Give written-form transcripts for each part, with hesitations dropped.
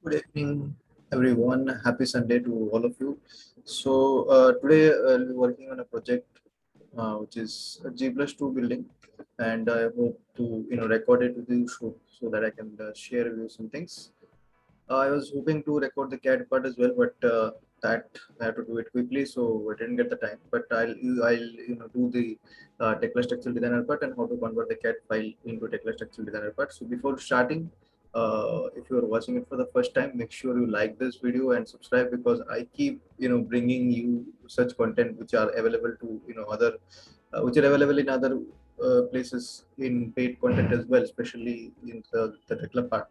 Good evening, everyone. Happy Sunday to all of you. So today I'll be working on a project which is a G plus 2 building, and I hope to record it with you so that I can share with you some things. I was hoping to record the CAD part as well, but that I have to do it quickly, so I didn't get the time. But I'll do the Tekla Structural Designer part and how to convert the CAD file into Tekla Structural Designer part. So before starting, if you are watching it for the first time, make sure you like this video and subscribe because I keep bringing you such content which are available to other which are available in other places in paid content as well, especially in the Tekla part.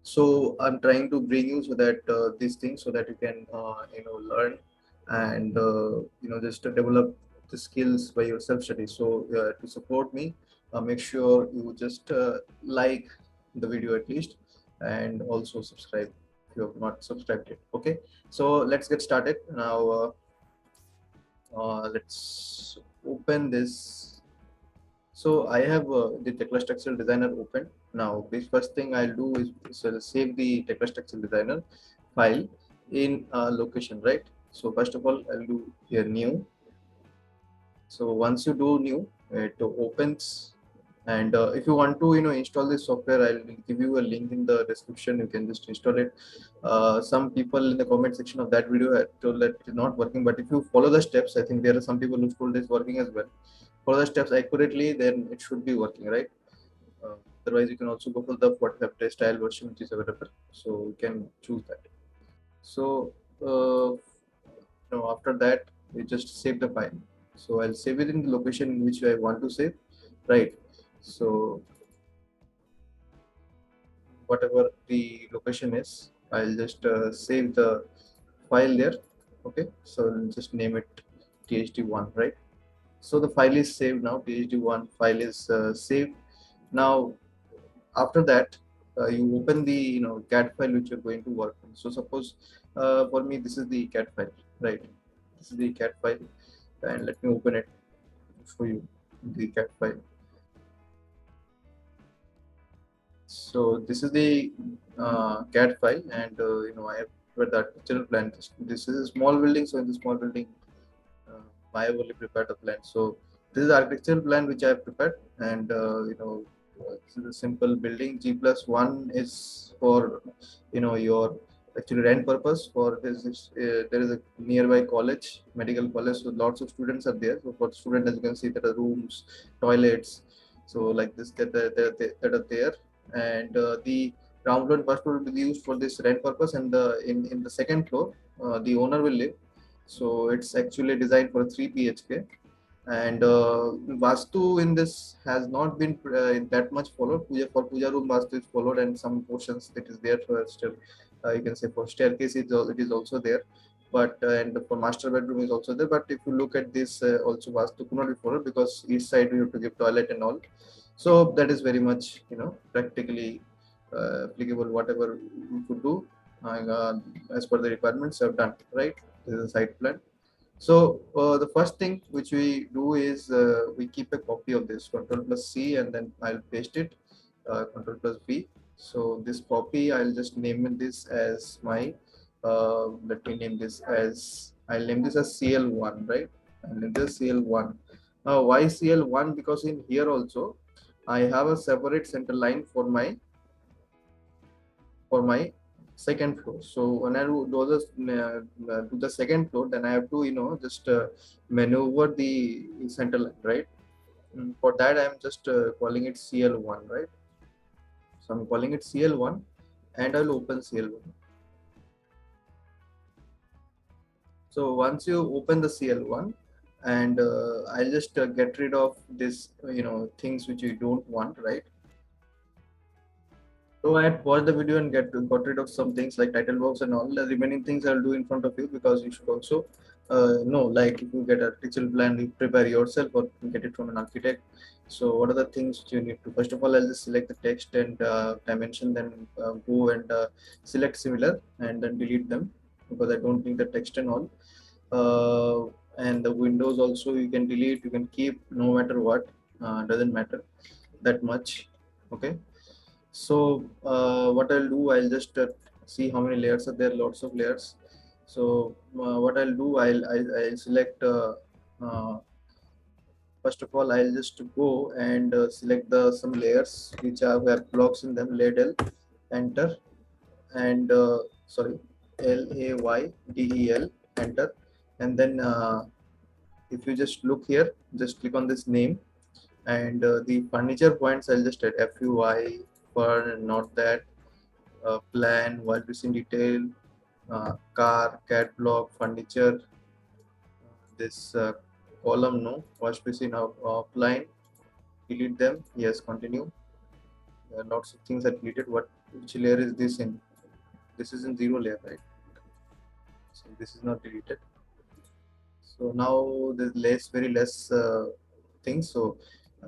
So I'm trying to bring you so that these things so that you can learn and just to develop the skills by your self study. So to support me, make sure you just like the video at least, and also subscribe if you have not subscribed yet. Okay, so let's get started now. Let's open this. So I have the Tekla Structural Designer open. Now, the first thing I'll do is save the Tekla Structural Designer file in location, right? So first of all, I'll do here new. So once you do new, it opens. And if you want to, install this software, I'll give you a link in the description. You can just install it. Some people in the comment section of that video had told that it's not working, but if you follow the steps, I think there are some people who told it's working as well. Follow the steps accurately, then it should be working, right? Otherwise, you can also go for the WhatsApp style version which is available. So you can choose that. So after that, we just save the file. So I'll save it in the location in which I want to save, right? So whatever the location is, I'll just save the file there. Okay, so I'll just name it THD1, right? So the file is saved now. THD1 file is saved. Now after that, you open the CAD file which you're going to work on. So suppose for me this is the CAD file, right? This is the CAD file, and let me open it for you, the CAD file. So this is the CAD file, and I have prepared the architectural plan. This is a small building, so in the small building, I have only prepared a plan. So this is the architectural plan which I have prepared, and this is a simple building. G+1 is for your actually rent purpose. For this, there is a nearby college, medical college, so lots of students are there. So for students, as you can see, there are rooms, toilets, so like this that are there, and the ground floor and first floor will be used for this rent purpose, and in the second floor, the owner will live. So it's actually designed for 3 BHK, and Vastu in this has not been that much followed. Puja room Vastu is followed, and some portions that is there for still. You can say for staircase it is also there, but and for master bedroom is also there. But if you look at this, also Vastu could not be followed because each side you have to give toilet and all. So that is very much practically applicable. Whatever you could do as per the requirements have done, right? This is a site plan. So the first thing which we do is we keep a copy of this, Control plus C, and then I'll paste it, Control plus V. So this copy, I'll just name this as my, let me name this as, I'll name this as CL1, right? I'll name this CL1. Now why CL1? Because in here also, I have a separate center line for my second floor. So when I do the second floor, then I have to just maneuver the center line, right? For that, I am just calling it CL1, right? So I'm calling it CL1, and I'll open CL1. So once you open the CL1, and I'll just get rid of this things which you don't want, right? So I had paused the video and got rid of some things like title box and all. The remaining things I'll do in front of you because you should also know, like if you get a architectural plan, you prepare yourself or get it from an architect. So what are the things you need to? First of all, I'll just select the text and dimension, then go and select similar and then delete them because I don't need the text and all. And the windows also you can delete, you can keep no matter what, doesn't matter that much. Okay. So what I'll do, I'll just see how many layers are there. Lots of layers. So what I'll do, I'll select. First of all, I'll just go and select the some layers which have blocks in them. Ladle, enter, and sorry, LAYDEL, enter, and then if you just look here, just click on this name, and the furniture points I'll just add FUI for not that plan, while in detail, car, cat block, furniture, this column, no, wash basin offline, delete them, yes, continue. Lots of things are deleted. What, which layer is this in? This is in zero layer, right? So this is not deleted. So now there's very less things. So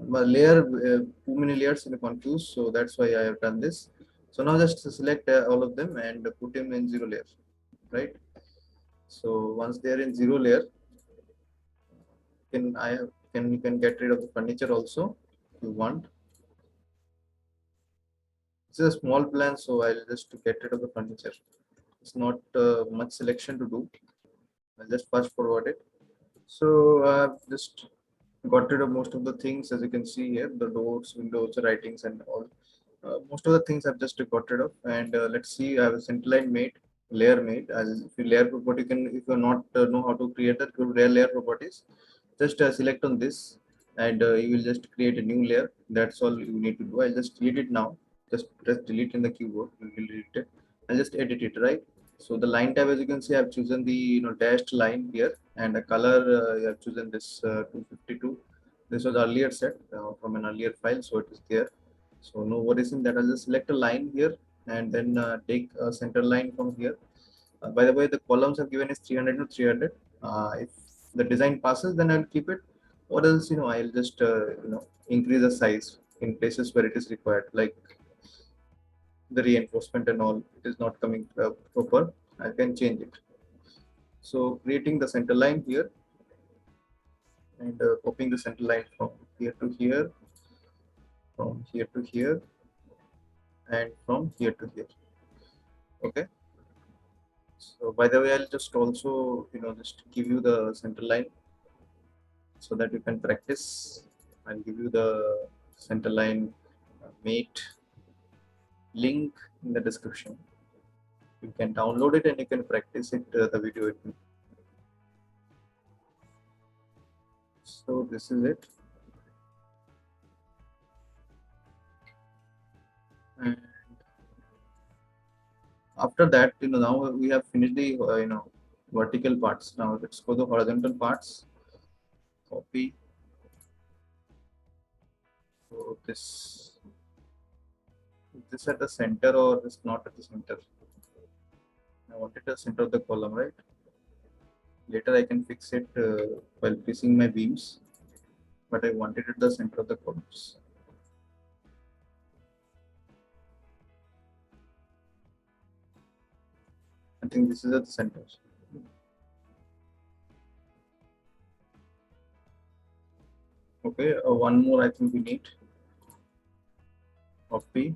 my layer, too many layers in confused. So that's why I have done this. So now just select all of them and put them in zero layer, right? So once they are in zero layer, you can get rid of the furniture also if you want. This is a small plan, so I'll just get rid of the furniture. It's not much selection to do. I'll just fast forward it. So I've just got rid of most of the things, as you can see here, the doors, windows, writings, and all. Most of the things I've just got rid of. And let's see, I have a center line made, layer made. If you layer property, you can, if you're not know how to create that, go to layer properties. Just select on this, and you will just create a new layer. That's all you need to do. I'll just delete it now. Just press delete in the keyboard. You will delete it. I'll just edit it, right? So the line tab, as you can see, I've chosen the dashed line here, and the color I've chosen this 252. This was earlier set from an earlier file, so it is there. So no worries in that. I'll just select a line here, and then take a center line from here. By the way, the columns are given is 300 to 300. If the design passes, then I'll keep it, or else I'll just increase the size in places where it is required, like the reinforcement and all. It is not coming proper. I can change it. So creating the center line here, and copying the center line from here to here, from here to here, and from here to here. Okay. So by the way, I'll just also just give you the center line so that you can practice. I'll give you the center line mate link in the description. You can download it and you can practice it, the video it. So this is it. And after that, now we have finished the vertical parts. Now let's go to horizontal parts. Copy. So this at the center or is not at the center? I wanted the center of the column, right? Later I can fix it while placing my beams, but I wanted it the center of the columns. I think this is at the center. Okay, one more I think we need. Copy.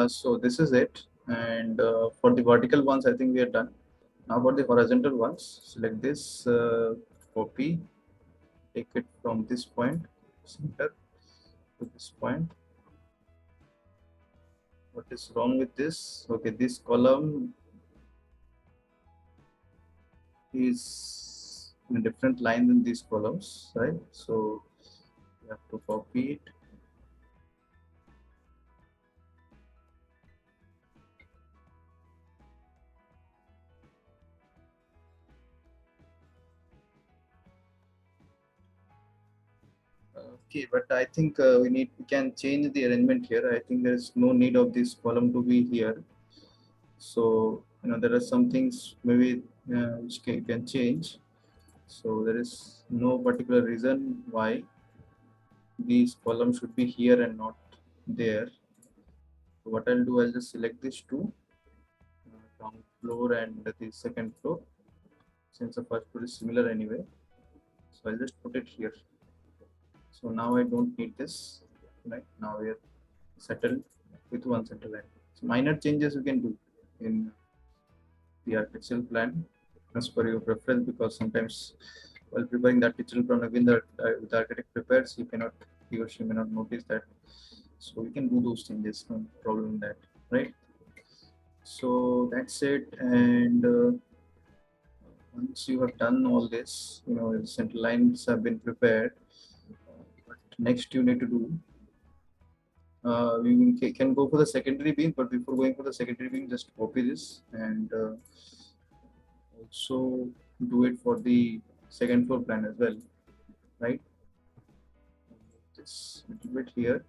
So this is it. And for the vertical ones, I think we are done. Now for the horizontal ones, select this, copy, take it from this point, center to this point. What is wrong with this? Okay, this column is in a different line than these columns, right? So you have to copy it. Okay, but I think we can change the arrangement here. I think there's no need of this column to be here. So there are some things maybe which can change. So there is no particular reason why these columns should be here and not there. So what I'll do, I'll just select these two, ground floor and the second floor, since the first floor is similar anyway. So I'll just put it here. So now I don't need this. Right now we are settled with one center line. So minor changes you can do in the architectural plan as per your preference, because sometimes while preparing the architectural plan, again the architect prepares, he or she may not notice that. So we can do those changes, no problem in that, right? So that's it. And once you have done all this, the center lines have been prepared. What next you need to do, can go for the secondary beam, but before going for the secondary beam, just copy this and also do it for the second floor plan as well, right? This little bit here.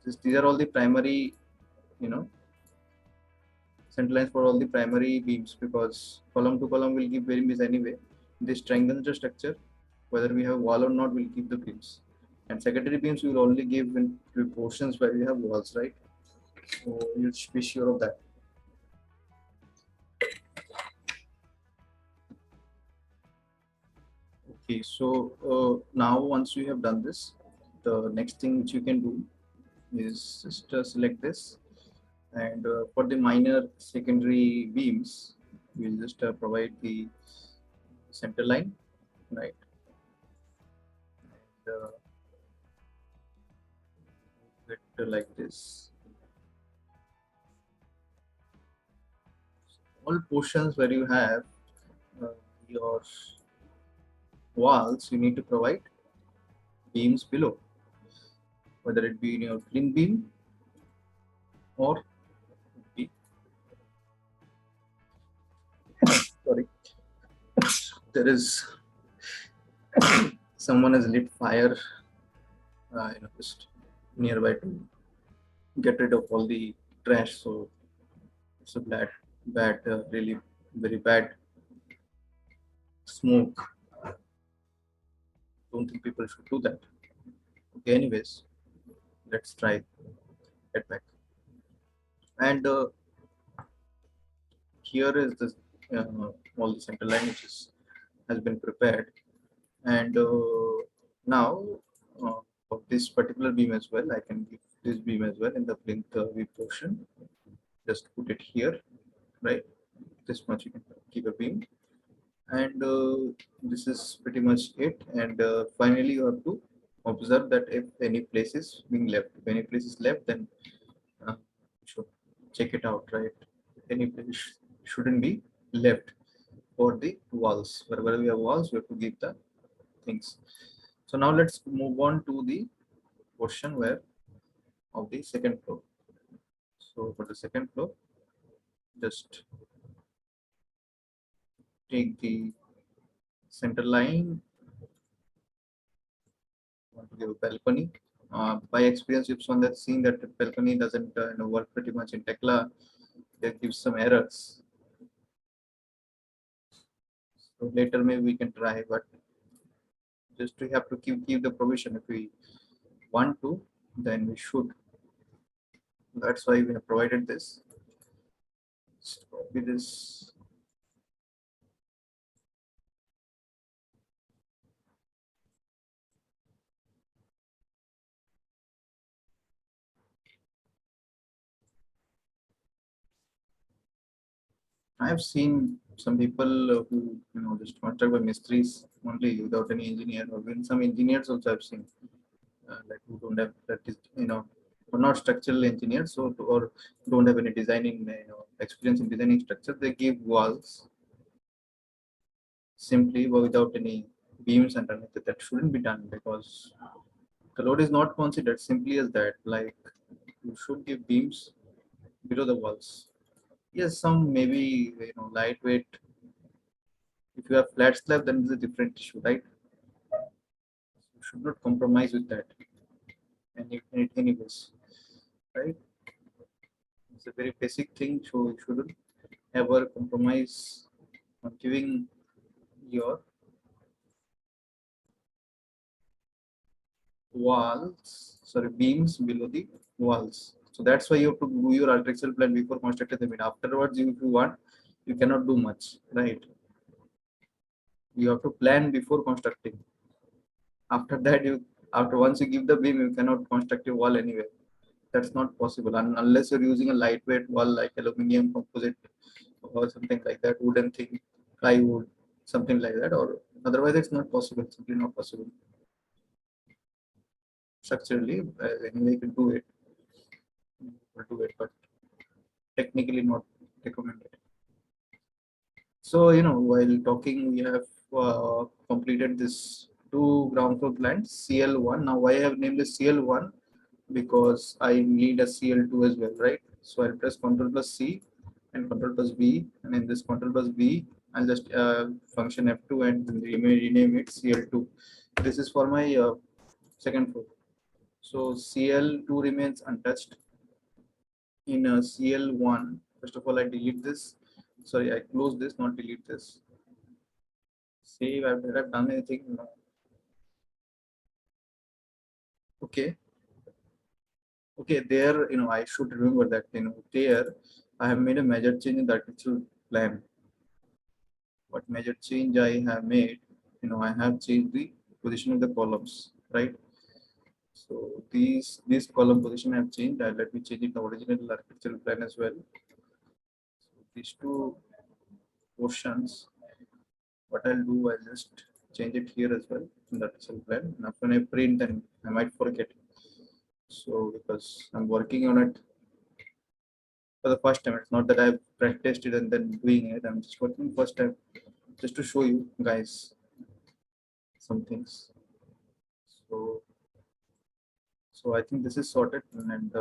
These are all the primary, you know, center lines for all the primary beams, because column to column will give beams anyway. This strengthens the structure. Whether we have wall or not, will give the beams. And secondary beams will only give in portions where we have walls, right? So you should be sure of that. Okay, so now once you have done this, the next thing which you can do is just select this, and for the minor secondary beams, we'll just provide the center line, right? And it like this. All portions where you have your walls, you need to provide beams below, whether it be in your twin beam or be, sorry, there is someone has lit fire, just nearby to get rid of all the trash. So it's a really very bad smoke. Don't think people should do that. Okay, anyways, let's try get back. And here is the all the center line which has been prepared. And now for this particular beam as well, I can give this beam as well in the plinth V portion. Just put it here, right? This much you can keep a beam, and this is pretty much it. And finally, you have to observe that if any place is being left, if any place is left, then you should check it out, right? Any place shouldn't be left for the walls. Wherever we have walls, we have to give the things. So now let's move on to the portion where of the second floor. So for the second floor, just take the center line. Want to give a balcony. By experience, you've shown that seeing that the balcony doesn't work pretty much in Tekla. That gives some errors. So later maybe we can try, but just we have to keep the provision. If we want to, then we should. That's why we have provided this. Let's copy this. I've seen some people who just construct by mysteries only without any engineer, or even some engineers also I've seen like who don't have that is or not structural engineers, so or don't have any designing experience in designing structure. They give walls simply without any beams underneath it. That shouldn't be done, because the load is not considered simply as that. Like you should give beams below the walls. Yes, some maybe lightweight. If you have flat slab, then it's a different issue, right? You should not compromise with that. Anyways, right? It's a very basic thing, so you shouldn't ever compromise on giving your walls, sorry, beams below the walls. So that's why you have to do your architectural plan before constructing the building. Afterwards, if you want, you cannot do much, right? You have to plan before constructing. After that, after once you give the beam, you cannot construct a wall anywhere. That's not possible unless you're using a lightweight wall like aluminum composite or something like that, wooden thing, plywood, something like that, or otherwise it's not possible. Simply not possible. Structurally, anyway, you can do it, but technically not recommended. So, while talking, we have completed this two ground floor plans, CL1. Now, why I have named this CL1? Because I need a CL2 as well, right? So I'll press Ctrl plus C and Ctrl plus V, and in this Ctrl plus V, I'll just function F2 and rename it CL2. This is for my second floor. So CL2 remains untouched. In CL1, first of all, I delete this. Sorry, I close this, not delete this. Save. I've done anything? No. Okay. Okay, there, I should remember that, there I have made a major change in the architectural plan. What major change I have made? I have changed the position of the columns, right? So these column position I have changed. Let me change it the original architectural plan as well. So these two portions, what I'll do, I'll just change it here as well in the architectural plan. Now when I print, then I might forget. So because I'm working on it for the first time, it's not that I've practiced it and then doing it. I'm just working first time just to show you guys some things. So I think this is sorted, and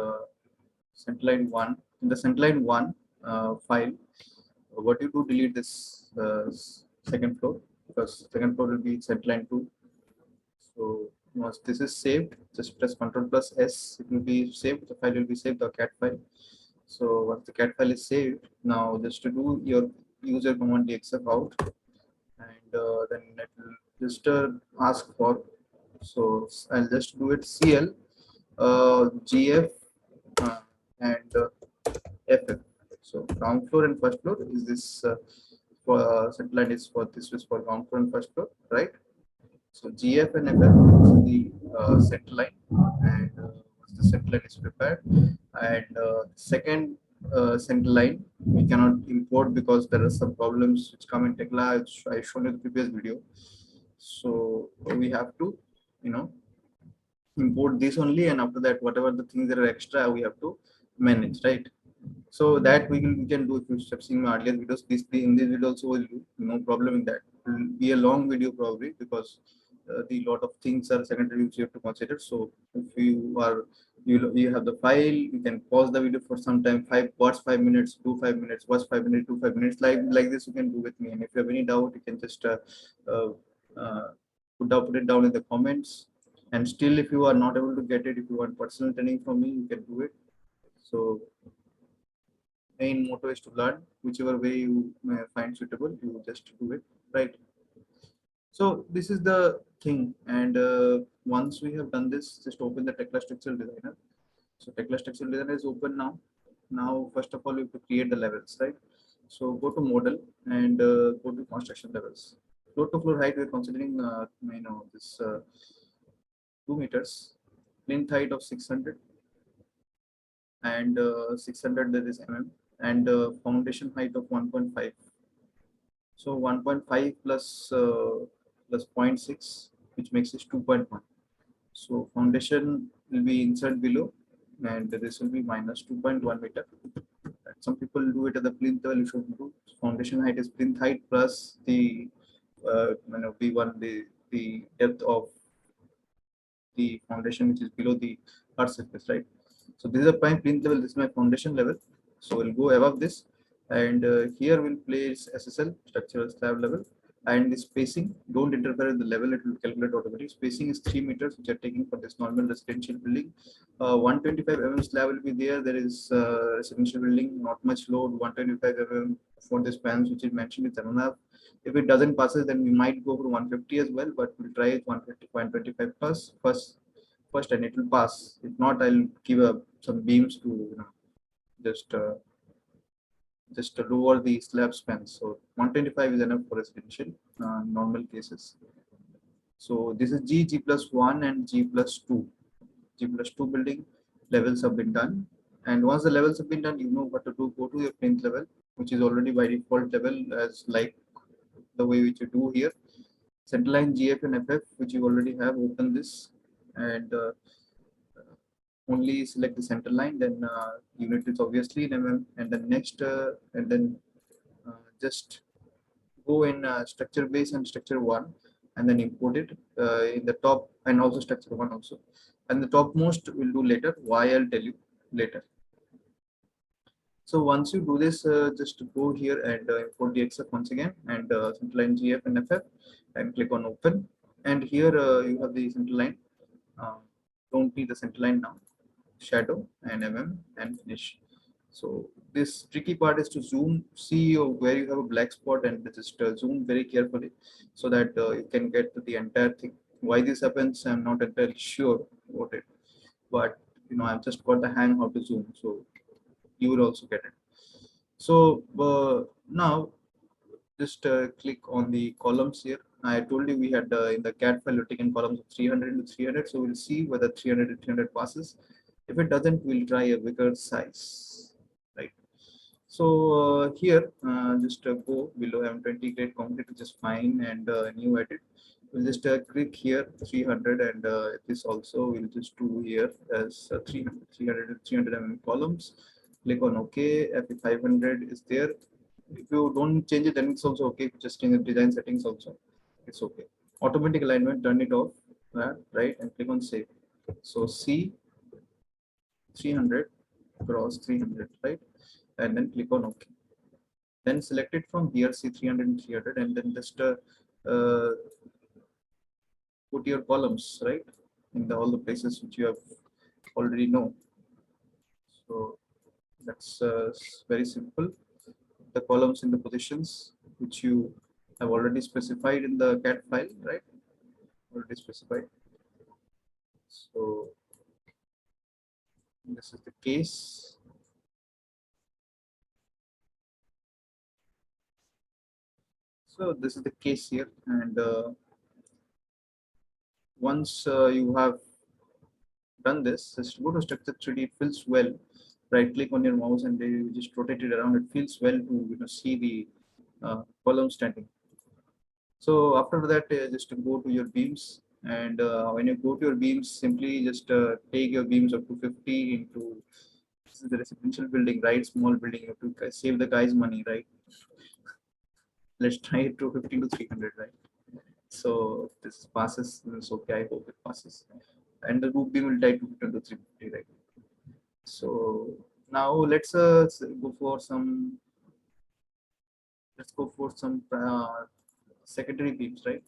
centerline one in the centerline one file. What you do, delete this second floor, because second floor will be centerline two. So once this is saved, just press Ctrl plus S. It will be saved. The file will be saved. The CAD file. So once the CAD file is saved, now just to do your user command dxf out, and then it will just ask for. So I'll just do it CL GF and FF. So ground floor and first floor is this for satellite is for this is for ground floor and first floor, right? So GF and FF is the center line, and once the center line is prepared, and second center line we cannot import because there are some problems which come in Tekla, which I showed in the previous video. So we have to, you know, import this only, and after that whatever the things that are extra we have to manage, right? So that we can do if you have seen my earlier videos. This in this video also will do, no problem in that. It will be a long video probably, because the lot of things are secondary which you have to consider. So if you have the file, you can pause the video for some time, watch 5 minutes, do 5 minutes, watch 5 minutes, do 5 minutes, like this you can do with me. And if you have any doubt, you can just uh, uh, put it down in the comments. And still, if you are not able to get it, if you want personal training from me, you can do it. So main motto is to learn whichever way you may find suitable, you just do it, right? So this is the thing, and once we have done this, just open the Tekla Structural Designer. So Tekla Structural Designer is open now. Now first of all, you have to create the levels, right? So go to model and go to construction levels. Floor to floor height, we're considering this 2 meters, plinth height of 600, and 600 that is and foundation height of 1.5. So 1.5 plus plus 0.6, which makes it 2.1. So foundation will be inside below, and this will be minus 2.1 meter. And some people do it at the plinth level. You should do foundation height is plinth height plus the B1, the depth of the foundation which is below the earth surface, right? So this is a prime plinth level. This is my foundation level. So we'll go above this, and here we'll place SSL, structural slab level, and the spacing. Don't interfere with the level; it will calculate automatically. Spacing is 3 meters, which are taking for this normal residential building. 125 mm slab will be there. There is residential building, not much load. 125 mm for the spans, which is mentioned, is enough. If it doesn't passes, then we might go for 150 as well, but we'll try it 150, 125 plus. First first and it will pass. If not, I'll give some beams to just just lower the slab span. So 125 is enough for residential normal cases. So this is G plus 1 and G plus 2. G plus 2 building levels have been done. And once the levels have been done, you know what to do. Go to your plinth level, which is already by default level as like the way which you do here. Centerline GF and FF, which you already have, open this and only select the center line, then unit is obviously in mm, and then next and then just go in structure base and structure one, and then import it in the top, and also structure one also, and the topmost we'll do later. Why, I'll tell you later. So once you do this, just go here and import the XF once again, and centerline GF and FF, and click on open. And here you have the centerline. Uh, don't need the centerline now. Shadow and and finish. So this tricky part is to zoom, see where you have a black spot, and just zoom very carefully so that you can get the entire thing. Why this happens, I'm not entirely sure about it, but I've just got the hang how to zoom, so you will also get it. So now just click on the columns here. I told you we had in the CAD file taken columns of 300 to 300, so we'll see whether 300 to 300 passes. If it doesn't, we'll try a bigger size, right? So here, just go below M20 grade concrete, which is fine, and new edit. We'll just click here 300, and this also we'll just do here as 300 mm columns. Click on OK. F500 is there. If you don't change it, then it's also okay. Just change the design settings also, it's okay. Automatic alignment, turn it off, right, and click on save. So C 300 cross 300, right, and then click on OK. Then select it from here, C 300 and 300, and then just uh, put your columns right in all the places which you have already know. So that's very simple. The columns in the positions which you have already specified in the CAD file, right? Already specified. So this is the case. So this is the case here, and once you have done this, just go to structure 3D. It feels well. Right click on your mouse and you just rotate it around. It feels well to see the column standing. So after that, just go to your beams, and when you go to your beams, simply just take your beams up to 50 into, this is the residential building, right? Small building. You have to save the guy's money, right? Let's try it to 50 to 300, right? So this passes. It's okay. I hope it passes. And the roof beam will die to 50 to 350, right? So now go for some. Let's go for some secondary beams, right?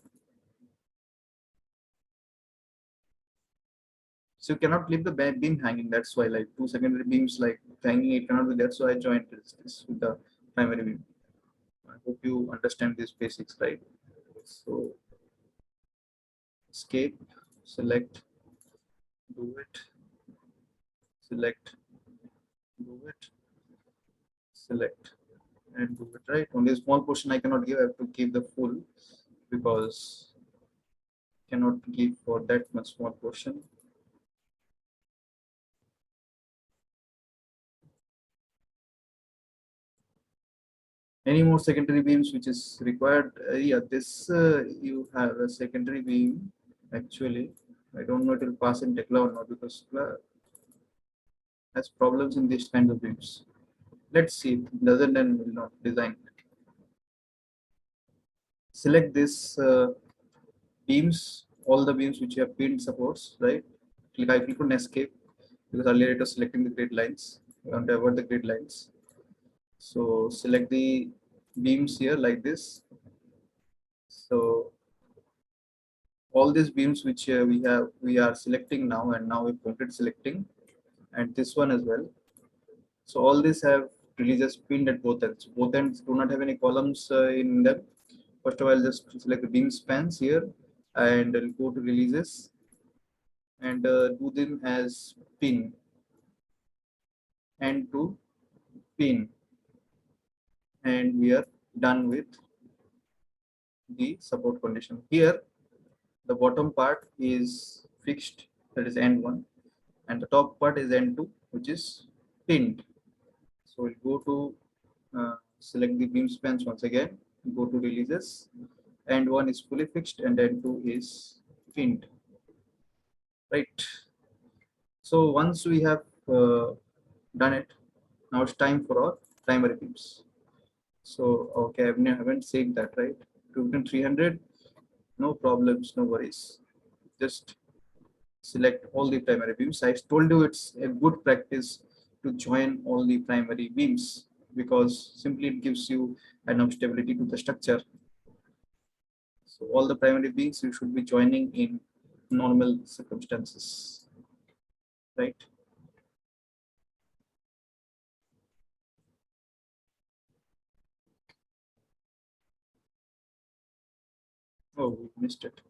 So you cannot leave the beam hanging. That's why, like, two secondary beams like hanging, it cannot be there. So I joined this with the primary beam. I hope you understand these basics, right? So escape, select, do it, select, do it, select, and do it, right? Only a small portion I cannot give. I have to give the full because I cannot give for that much small portion. Any more secondary beams which is required? Yeah, this you have a secondary beam. Actually, I don't know if it will pass in Tekla or not because Tekla has problems in these kinds of beams. Let's see if it doesn't, then will not design. Select this beams, all the beams which you have pinned supports, right? I click on escape because earlier it was selecting the grid lines. You want to avoid the grid lines. So select the beams here like this. So all these beams which we are selecting now, and now we completed selecting, and this one as well. So all these have releases pinned at both ends. Both ends do not have any columns in them. First of all, I'll just select the beam spans here, and I'll go to releases, and do them as pin and to pin, and we are done with the support condition. Here the bottom part is fixed, that is end one, and the top part is end two, which is pinned. So we'll go to select the beam spans once again, go to releases, end one is fully fixed and end two is pinned, right? So once we have done it, now it's time for our primary beams. So okay, I haven't saved that, right? 300, no problems, no worries. Just select all the primary beams. I told you it's a good practice to join all the primary beams because simply it gives you enough stability to the structure. So all the primary beams you should be joining in normal circumstances, right? Oh, we missed it.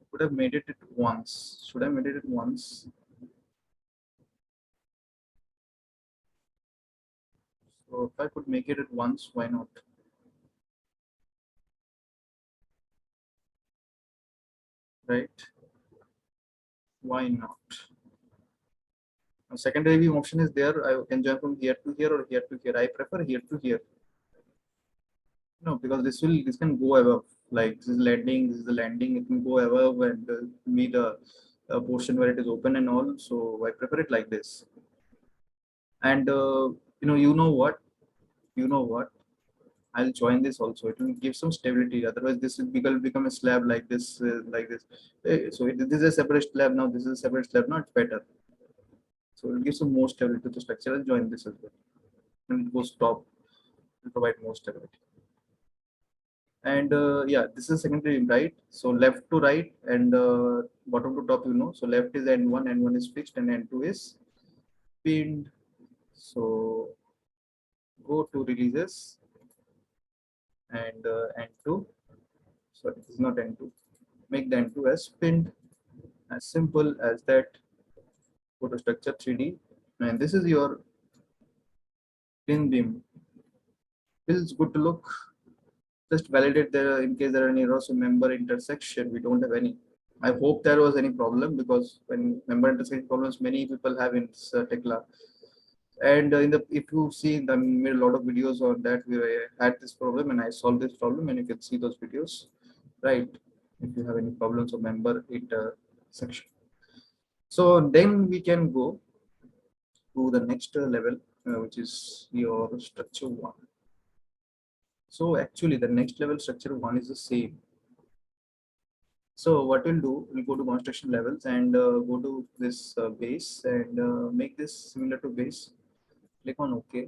Could have made it once. Should I made it once? So if I could make it at once, why not? Right? Why not? A secondary beam option is there. I can jump from here to here or here to here. I prefer here to here. No, because this can go above. Like this is landing, this is the landing. It can go above and meet a portion where it is open and all. So I prefer it like this. And you know what? You know what? I'll join this also. It will give some stability. Otherwise, this will become a slab like this, like this. This is a separate slab now. This is a separate slab. Not better. So it will give some more stability to the structure. I'll join this as well. And it goes top to provide more stability. And yeah, this is secondary, right? So left to right and bottom to top, So left is end one is fixed, and end two is pinned. So go to releases and end two. Sorry, this is not end two. Make the end two as pinned. As simple as that. Go to structure 3D, and this is your pin beam. Feels good to look. Just validate there in case there are any errors in member intersection. We don't have any. I hope there was any problem because when member intersection problems, many people have in Tekla. And in the if you see in the made a lot of videos on that, we had this problem and I solved this problem, and you can see those videos, right? If you have any problems of member intersection. So then we can go to the next level, which is your structure one. So actually, the next level structure one is the same. So what we'll do, we'll go to construction levels and go to this base and make this similar to base. Click on OK.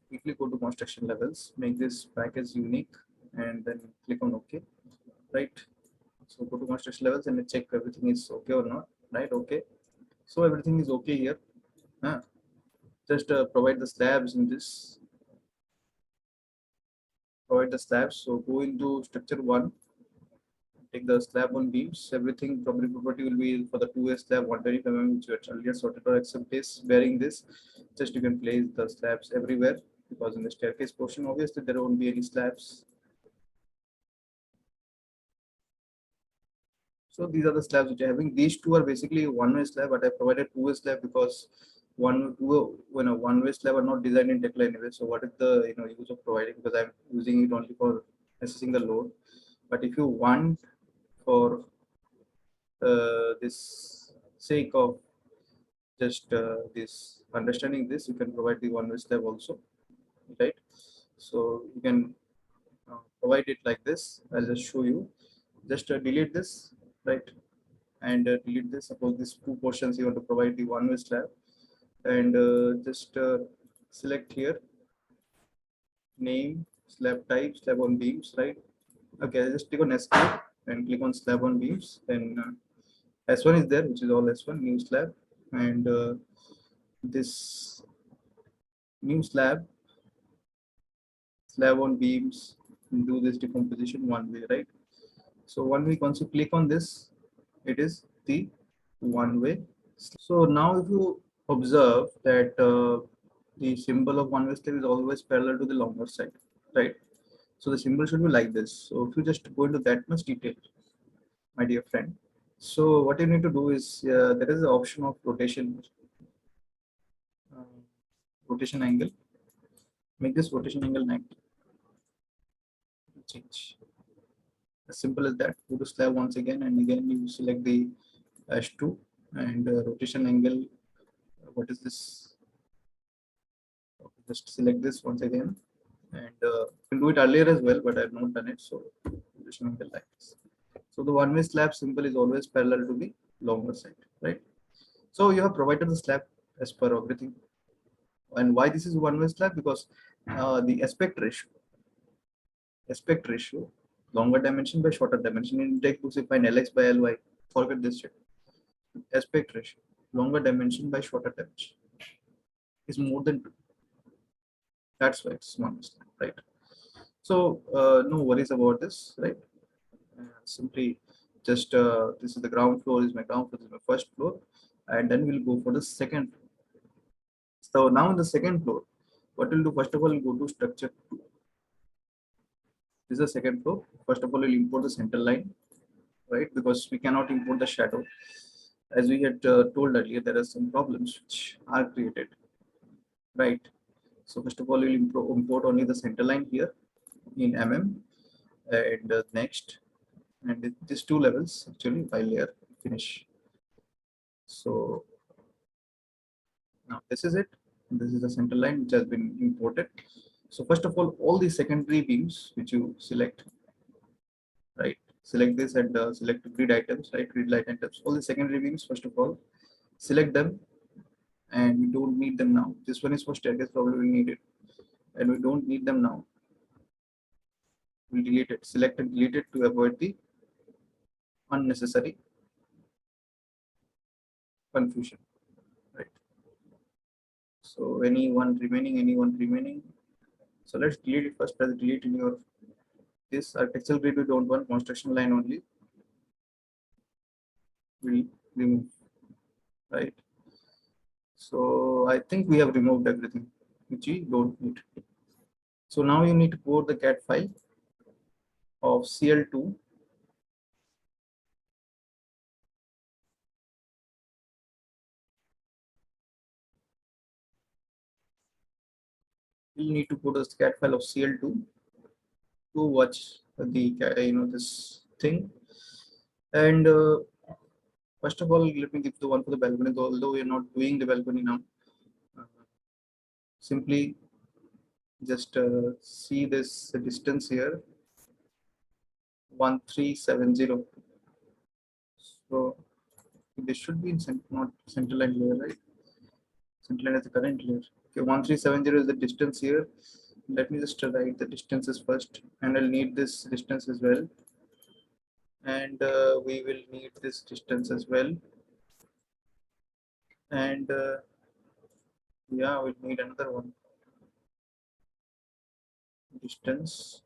Quickly go to construction levels, make this package unique, and then click on OK. Right. So go to construction levels and check everything is okay or not. Right. Okay. So everything is okay here. Just provide the slabs in this. Provide the slabs. So go into structure one. Take the slab on beams. Everything property will be for the 2A slab 125 mm, which you had earlier sorted out, except this bearing this. Just you can place the slabs everywhere because in the staircase portion, obviously there won't be any slabs. So these are the slabs which are having. These two are basically one-way slab, but I provided two-way slab because one-way slab are not designed in Tekla anyway. So what is the use of providing, because I'm using it only for assessing the load. But if you want for this sake of just this understanding this, you can provide the one-way slab also, right? So you can provide it like this. I'll just show you. Just delete this, right? And delete this. Suppose these two portions you want to provide the one-way slab, and just select here name, slab type, slab on beams, right? Okay, just click on escape and click on slab on beams. Then S1 is there, which is all S1 new slab, and this new slab on beams do this decomposition one way, right? So one way, once you click on this, it is the one way. So now if you observe that the symbol of one way step is always parallel to the longer side, right? So the symbol should be like this. So if you just go into that much detail, my dear friend, so what you need to do is there is the option of uh, rotation angle. Make this rotation angle 90. Change. As simple as that. Go to slab once again, and again you select the H2 and rotation angle. What is this? Okay, just select this once again, and you can do it earlier as well, but I have not done it. So rotation angle like this. So the one-way slab symbol is always parallel to the longer side, right? So you have provided the slab as per everything. And why this is one-way slab? Because the aspect ratio, longer dimension by shorter dimension. In textbooks, you find LX by LY. Forget this shit. Aspect ratio, longer dimension by shorter dimension, is more than 2. That's why it's one slab, right? So no worries about this, right? Simply just this is the ground floor, is my ground floor, this is my first floor, and then we'll go for the second floor. So now in the second floor, what we'll do, first of all, we'll go to structure 2. This is the second floor. First of all, we'll import the center line, right? Because we cannot import the shadow. As we had told earlier, there are some problems which are created, right? So first of all, we'll import only the center line here in and next, and these two levels actually by layer finish. So now this is it. This is the center line which has been imported. So first of all the secondary beams which you select, right? Select this and select grid items, right? Grid light items. All the secondary beams, first of all, select them, and we don't need them now. This one is for staircase, probably we need it, and we don't need them now. We'll delete it. Select and delete it to avoid the unnecessary confusion, right? So anyone remaining. So let's delete it first. Let's delete in your this architectural grid. We don't want construction line only. We'll remove, right? So I think we have removed everything which we don't need. So now you need to go to the CAD file of CL2. You need to go to the CAD file of CL2 to watch the this thing. And first of all, let me give the one for the balcony. Although we are not doing the balcony now, uh, simply just see this distance here, 1370. So this should be in not center line layer, right? Center line is the current layer. Okay, 1370 is the distance here. Let me just write the distances first, and I'll need this distance as well, and we will need this distance as well, and yeah, we'll need another one distance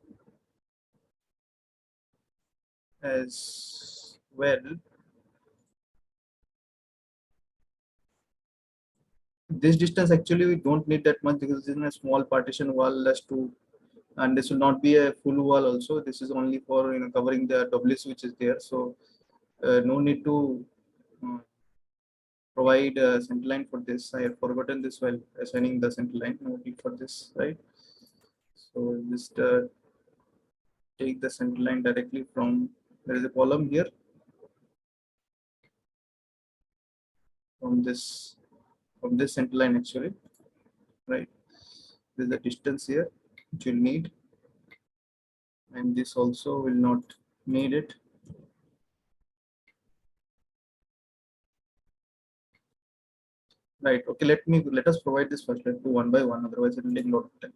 as well. This distance actually we don't need that much because it's in a small partition wall as to, and this will not be a full wall also. This is only for covering the WC which is there. So no need to uh, provide a center line for this. I have forgotten this while assigning the center line. No need for this, right? So just take the center line directly from, there is a column here, from this center line actually, right? There is a distance here which you'll need, and this also will not need it. Right. Okay. Let us provide this first. Let's do one by one. Otherwise, it will take a lot of time.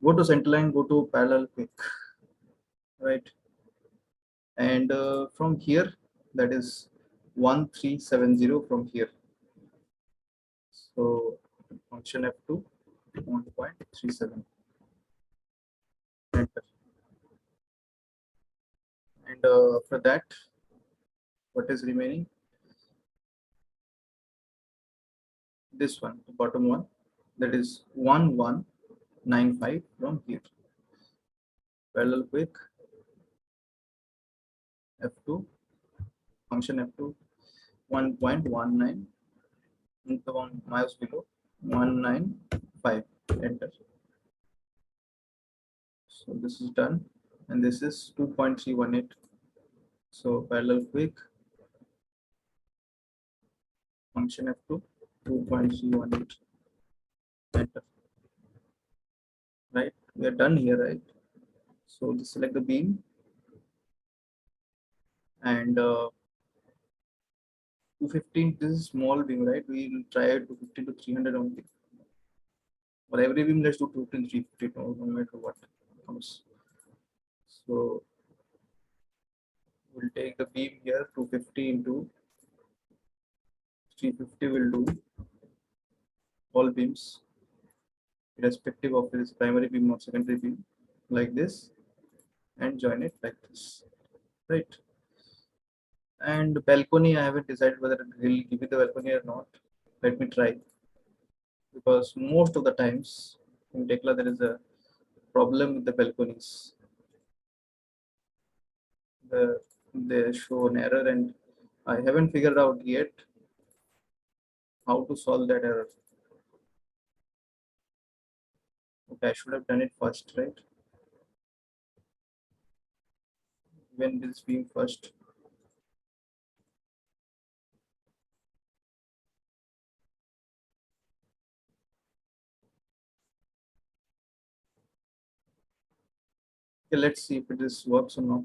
Go to center line. Go to parallel quick. Right. And from here, that is 1370 from here. So function F2 1.37. enter. And after that, what is remaining? This one, the bottom one, that is 1195 from here. Parallel quick, F2, function F2, 1.19, and the one miles below, 195, enter. So this is done, and this is 2.318. So parallel quick, function F2, 2.318, enter. Right, we are done here, right? So just select the beam, and 215, this is small beam, right? We will try 250 to 300 only. For every beam, let's do 215, 350, no matter what comes. So we'll take the beam here, 250 into 350 will do all beams, irrespective of its primary beam or secondary beam, like this, and join it like this, right? And balcony, I haven't decided whether it will give me the balcony or not. Let me try, because most of the times in Tekla there is a problem with the balconies. They show an error, and I haven't figured out yet how to solve that error. Okay, I should have done it first, right? When this beam first. Okay, let's see if it is works or not.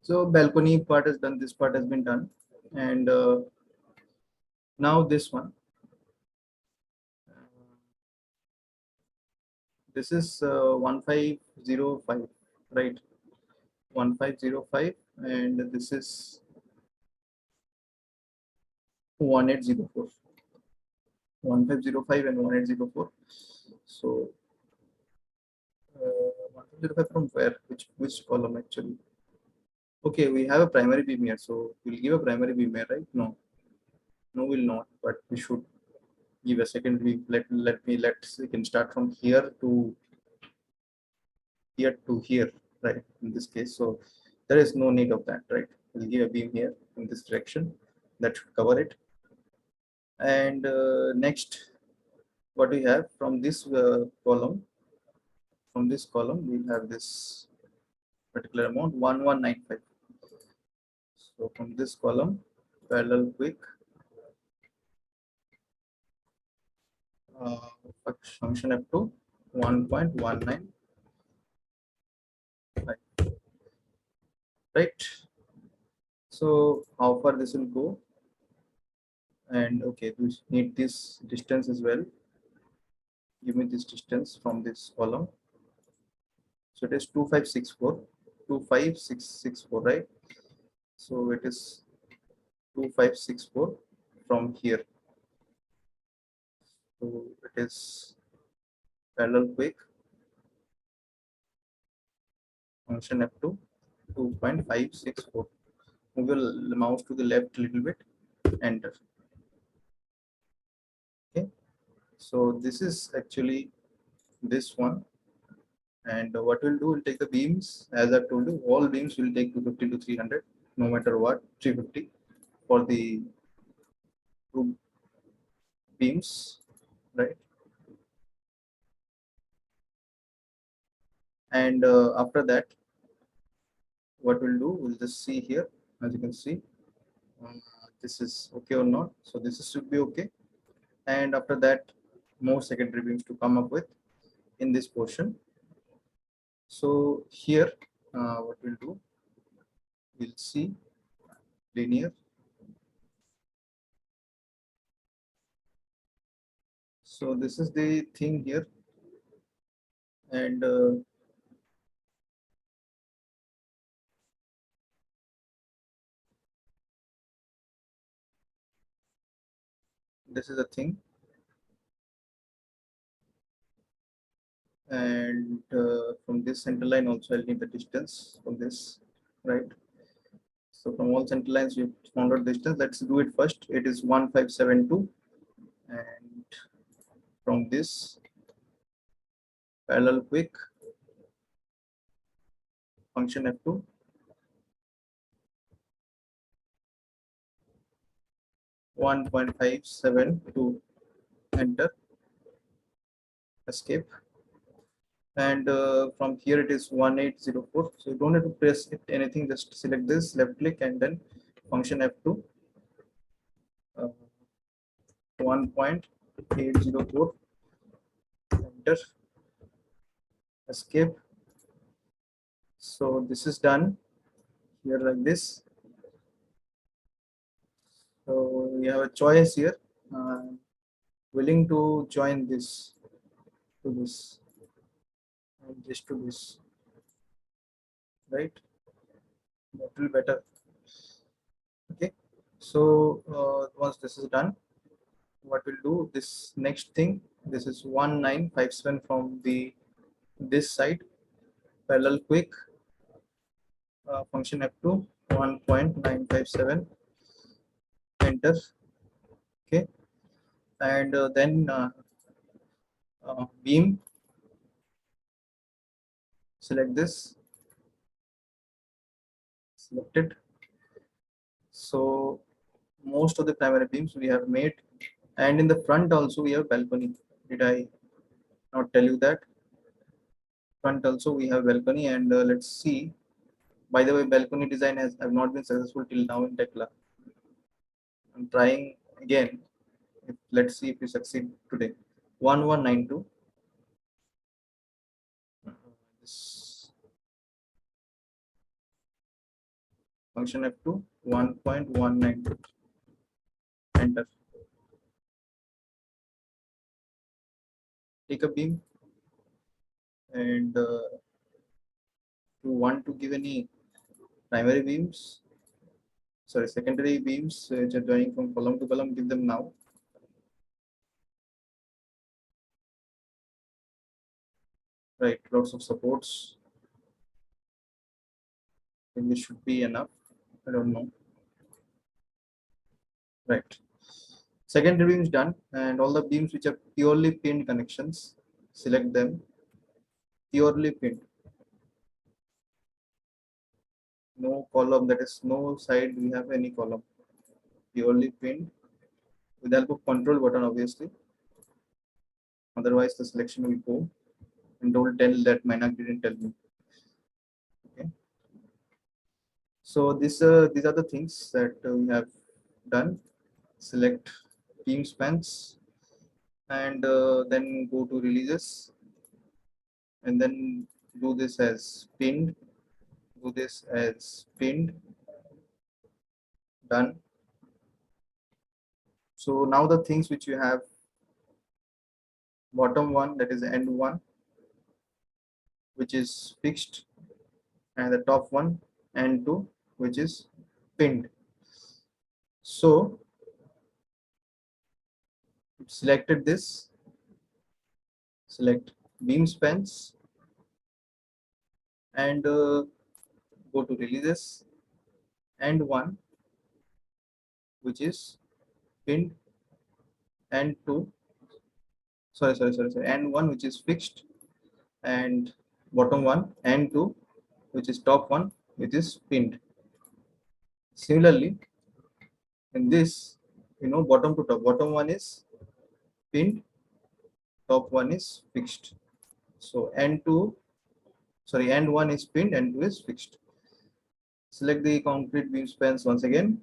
So balcony part is done. This part has been done, and now this one. This is 1505, right? 1505, and this is 1804. 1505 and 1804. So 1505 from where? Which column actually? Okay, we have a primary beam here, so we'll give a primary beam here, right? No, no, we'll not. But we should give a second beam. Let's we can start from here to here, right? In this case, so there is no need of that, right? We'll give a beam here in this direction. That should cover it. And next, what we have from this column? From this column, we have this particular amount 1195. So from this column, parallel quick, uh, function up to 1.19, right? So how far this will go? And okay, we need this distance as well. Give me this distance from this column. So it is 2564, 25664, right? So it is 2564 from here. So it is parallel quick, function up to 2.564. Move your mouse to the left a little bit, enter. Okay, so this is actually this one. And what we'll do, we'll take the beams. As I told you, all beams will take 250 to 300, no matter what, 350 for the two beams, right? And after that, what we'll do, we'll just see here, as you can see, this is okay or not. So this should be okay. And after that, more secondary beams to come up with in this portion. So here, what we'll do, we'll see linear. So this is the thing here, and this is a thing. And from this center line also I'll need the distance from this, right? So from all center lines we found out distance. Let's do it first. It is 1572, and from this parallel quick function F2, 1.572, enter, escape. And from here it is 1804, so you don't have to press it anything, just select this, left click, and then function F2, 1.804, enter, escape. So this is done here like this. So we have a choice here, uh, willing to join this to this and this to this, right? That will be better. Okay, so once this is done, what we'll do, this next thing, this is 1957 from the this side, parallel quick, function F2, 1.957, enter. Okay, and then beam, select this, select it. So most of the primary beams we have made, and in the front also we have balcony. Did I not tell you that? Front also we have balcony, and let's see. By the way, balcony design has have not been successful till now in Tekla. I'm trying again. Let's see if we succeed today. 1192. This function F2, 1.192. Enter. Take a beam, and you want to give any primary beams, sorry, secondary beams which are joining from column to column, give them now. Right, lots of supports. I think this should be enough. I don't know. Right. Secondary beams done, and all the beams which are purely pinned connections, select them. Purely pinned. No column, that is no side we have any column. Purely pinned with the help of control button, obviously. Otherwise, the selection will go. And don't tell that Mainak didn't tell me. Okay. So these are the things that we have done. Select beam spans, and then go to releases, and then do this as pinned. Do this as pinned. Done. So now the things which you have, bottom one, that is end one, which is fixed, and the top one, end two, which is pinned. So selected this, select beam spans, and go to releases, end one, which is pinned, end two, sorry, end one, which is fixed, and bottom one, end two, which is top one, which is pinned. Similarly, in this, bottom to top, bottom one is pinned, top one is fixed. So end one is pinned, end two is fixed. Select the concrete beam spans once again,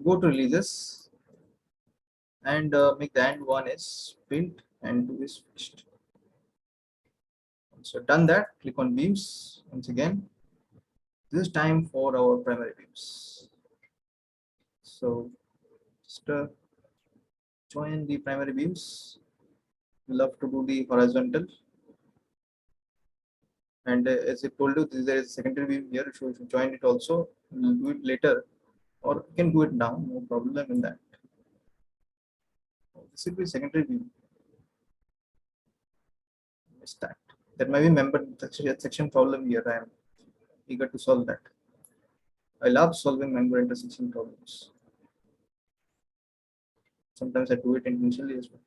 go to releases, and make the end one is pinned, end two is fixed. So done that, click on beams once again. This is time for our primary beams. So just join the primary beams. We love to do the horizontal, and as I told you, there is a secondary beam here, so you should join it also. We'll do it later, or you can do it now, no problem in that. This will be secondary beam. Stacked. There may be member section problem here. I am eager to solve that. I love solving member intersection problems. Sometimes I do it intentionally as well.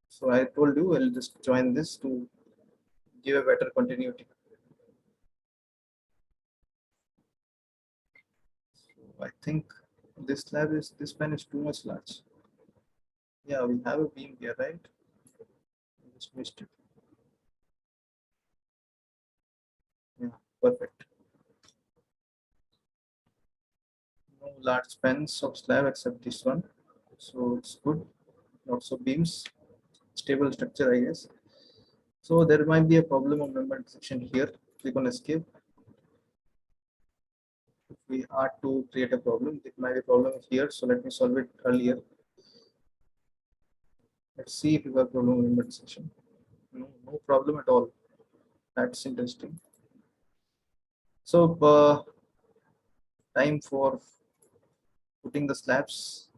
So I told you I'll just join this to give a better continuity. So I think this pen is too much large. Yeah, we have a beam here, right? I just missed it. Yeah, perfect. No large pens of slab except this one. So it's good. Lots of beams. Stable structure, I guess. So there might be a problem of member section here. Click on escape. If we are to create a problem, it might be a problem here. So let me solve it earlier. Let's see if we have a problem with member section. No, no problem at all. That's interesting. So time for putting the slabs.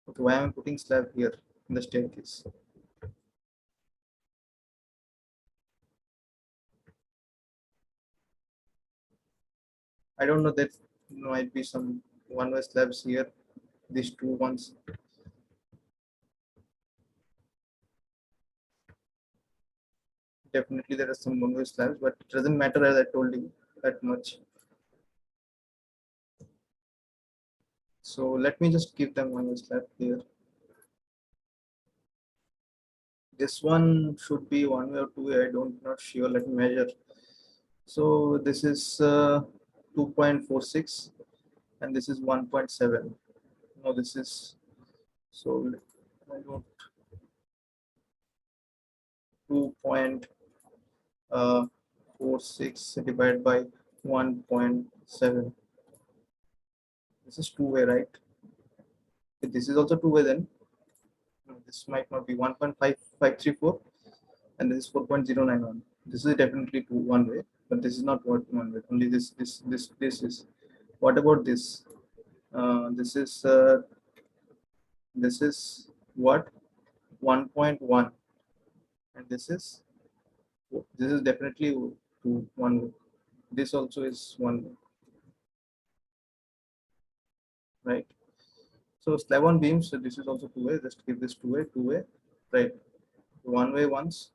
Okay, why am I putting slab here in the staircase? I don't know, that might be some one-way slabs here. These two ones. Definitely there are some one-way slabs, but it doesn't matter as I told you that much. So let me just give them one-way slab here. This one should be one-way or two-way. I don't not sure. Let me measure. So this is 2.46 and this is 1.7. No, this is so I don't 2.46 divided by 1.7. This is two-way, right? If this is also two-way, then no, this might not be 1.5534 and this is 4.091. This is definitely one way, but this is not one way. Only this is. What about this? This is what 1.1, and this is definitely one way. This also is one way, right? So slab on beams. So this is also two way. Just give this two way, right? One way once.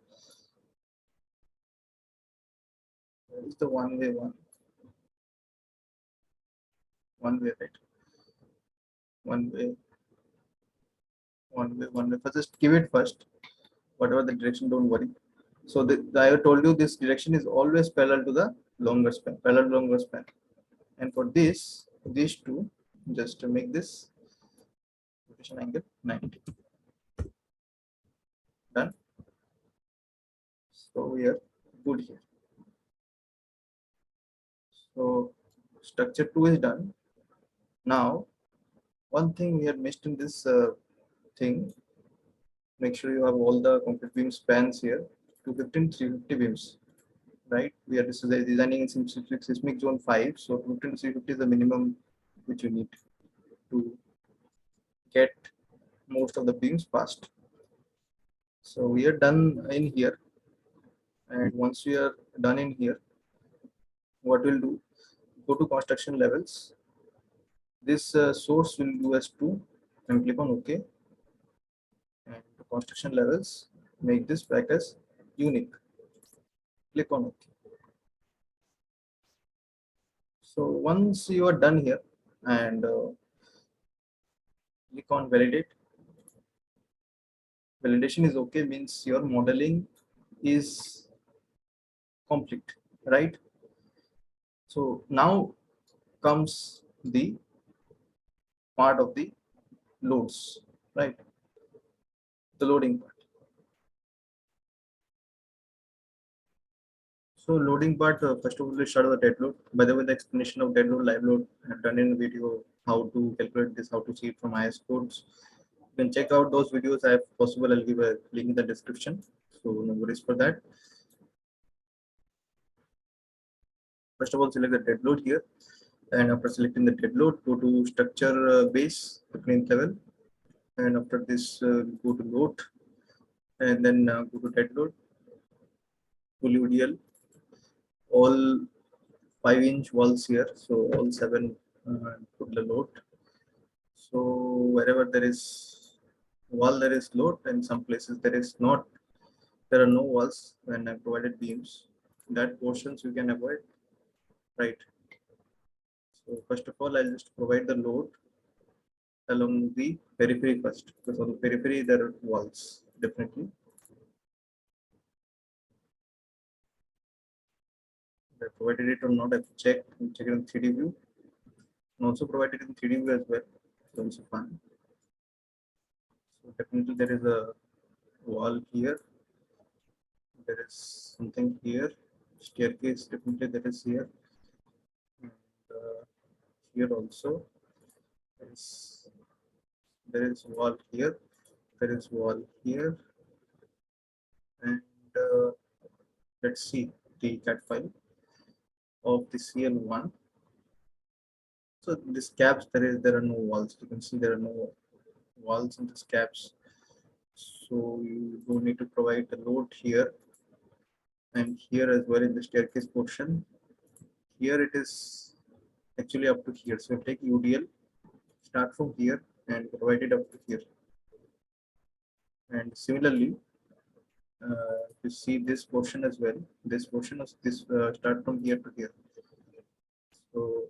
Where is the one way one? One way, right? One way, one way. First, just give it first. Whatever the direction, don't worry. So I told you this direction is always parallel to the longer span, parallel longer span. And for these two, just to make this rotation angle 90. Done. So we are good here. So structure 2 is done. Now, one thing we had missed in this thing, make sure you have all the complete beam spans here, 215, 350 beams, right? We are designing in seismic zone 5, so 215, 350 is the minimum which you need to get most of the beams passed. So we are done in here, and once we are done in here, what we'll do, go to construction levels. This source will do as 2 and click on OK. And the construction levels, make this back as unique. Click on OK. So once you are done here and click on validate. Validation is okay, means your modeling is complete, right? So now comes the part of the loads, right? The loading part. So loading part, first of all, let's start with the dead load. By the way, the explanation of dead load, live load, I have done in a video how to calculate this, how to see it from IS codes. You can check out those videos. If possible, I'll give a link in the description. So no worries for that. First of all, select the dead load here. And after selecting the dead load, go to structure base, the plinth level. And after this, go to load, and then go to dead load, full UDL, all 5-inch walls here. So all 7 put the load. So wherever there is wall, there is load, and some places there is not. There are no walls when I provided beams. That portions you can avoid, right? So first of all, I'll just provide the load along the periphery first, because on the periphery there are walls definitely. I provided it or not, I have to check it in 3D view, and also provided in 3D view as well. So also fine. So definitely there is a wall here. There is something here. Staircase definitely there is here. And here also there is wall here. There is wall here. And let's see the CAD file of the CL1. So this caps, there are no walls. You can see there are no walls in this caps. So you don't need to provide the load here and here as well in the staircase portion. Here it is actually up to here. So take UDL, start from here and provide it up to here. And similarly, you see this portion as well. This portion of this start from here to here. So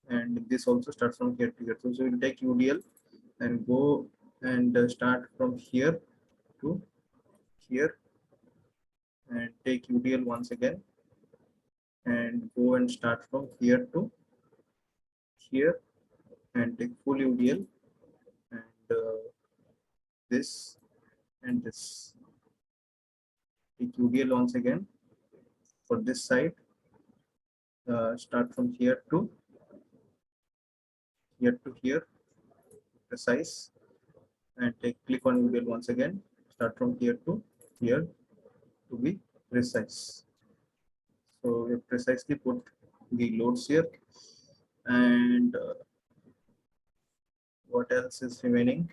and this also starts from here to here. So we'll take UDL and go and start from here to here and take UDL once again and go and start from here to here and take full UDL and this and this. Take UDL once again for this side. Start from here to here, precise, and take click on UDL once again. Start from here to here to be precise. So we precisely put the loads here, and what else is remaining?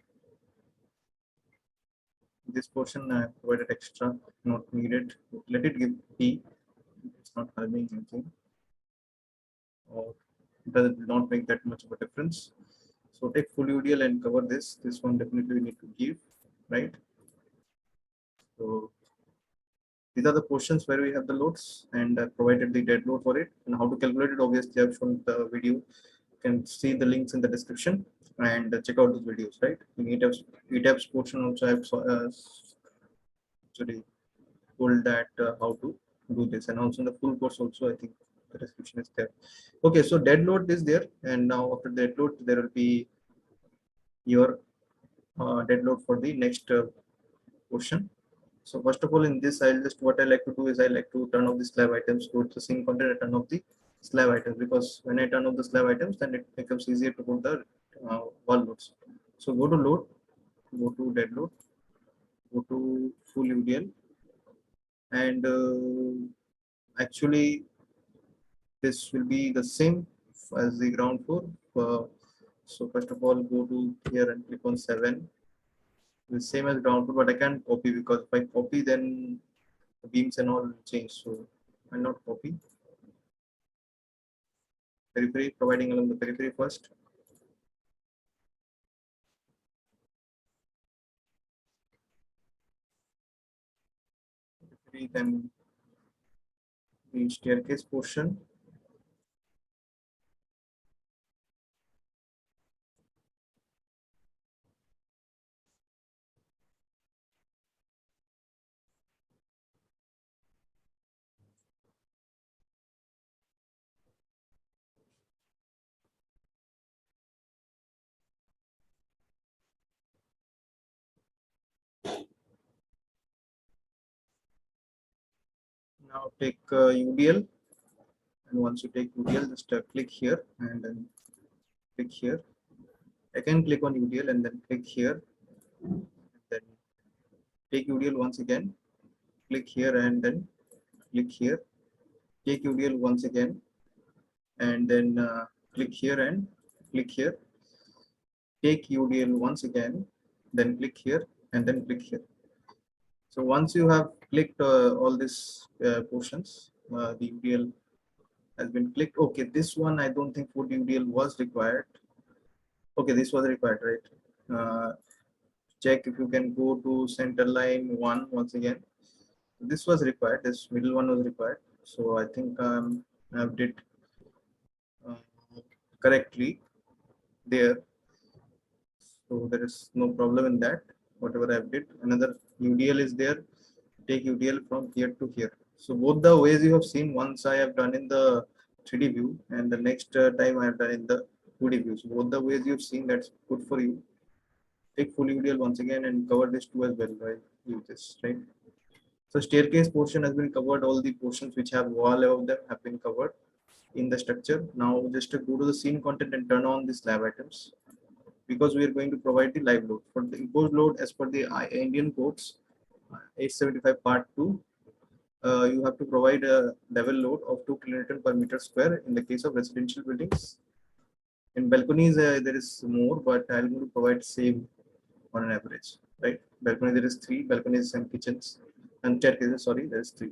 This portion I provided extra, not needed. Let it give P. It's not harming anything, or does not make that much of a difference. So take full UDL and cover this. This one definitely we need to give, right? So these are the portions where we have the loads and provided the dead load for it, and how to calculate it. Obviously, I've shown the video. You can see the links in the description and check out those videos, right? In ETABS portion also I've actually told that how to do this, and also in the full course also I think the description is there. Okay, so dead load is there, and now after dead load there will be your dead load for the next portion. So first of all, in this, what I like to do is I like to turn off the slab items, go to sync content, and turn off the slab items, because when I turn off the slab items, then it becomes easier to put the wall loads. So go to load, go to dead load, go to full UDL, and actually this will be the same as the ground floor. So first of all, go to here and click on 7. The same as ground floor, but I can't copy, because if I copy, then the beams and all will change. So I'll not copy. Periphery, providing along the periphery first. Periphery, then the staircase portion. Now take UDL, and once you take UDL, just click here and then click here. Again, click on UDL and then click here. And then take UDL once again, click here and then click here. Take UDL once again, and then click here and click here. Take UDL once again, then click here and then click here. So once you have clicked all these portions, the UDL has been clicked. Okay, this one I don't think food UDL was required. Okay, this was required, right? Check if you can go to center line one once again. This was required. This middle one was required. So I think I did uh, correctly there. So there is no problem in that. Whatever I did, another UDL is there. Take UDL from here to here. So both the ways you have seen, once I have done in the 3D view and the next time I have done in the 2D view. So both the ways you've seen, that's good for you. Take full UDL once again and cover this too as well, right? Use this, right? So staircase portion has been covered. All the portions which have wall above them have been covered in the structure. Now just to go to the scene content and turn on the slab items, because we are going to provide the live load. For the imposed load as per the Indian codes 875 part 2, you have to provide a level load of 2 kilonewton per meter square in the case of residential buildings. In balconies, there is more, but I'm going to provide same on an average, right? Balcony, there is 3 balconies and kitchens and staircases, sorry, there is 3.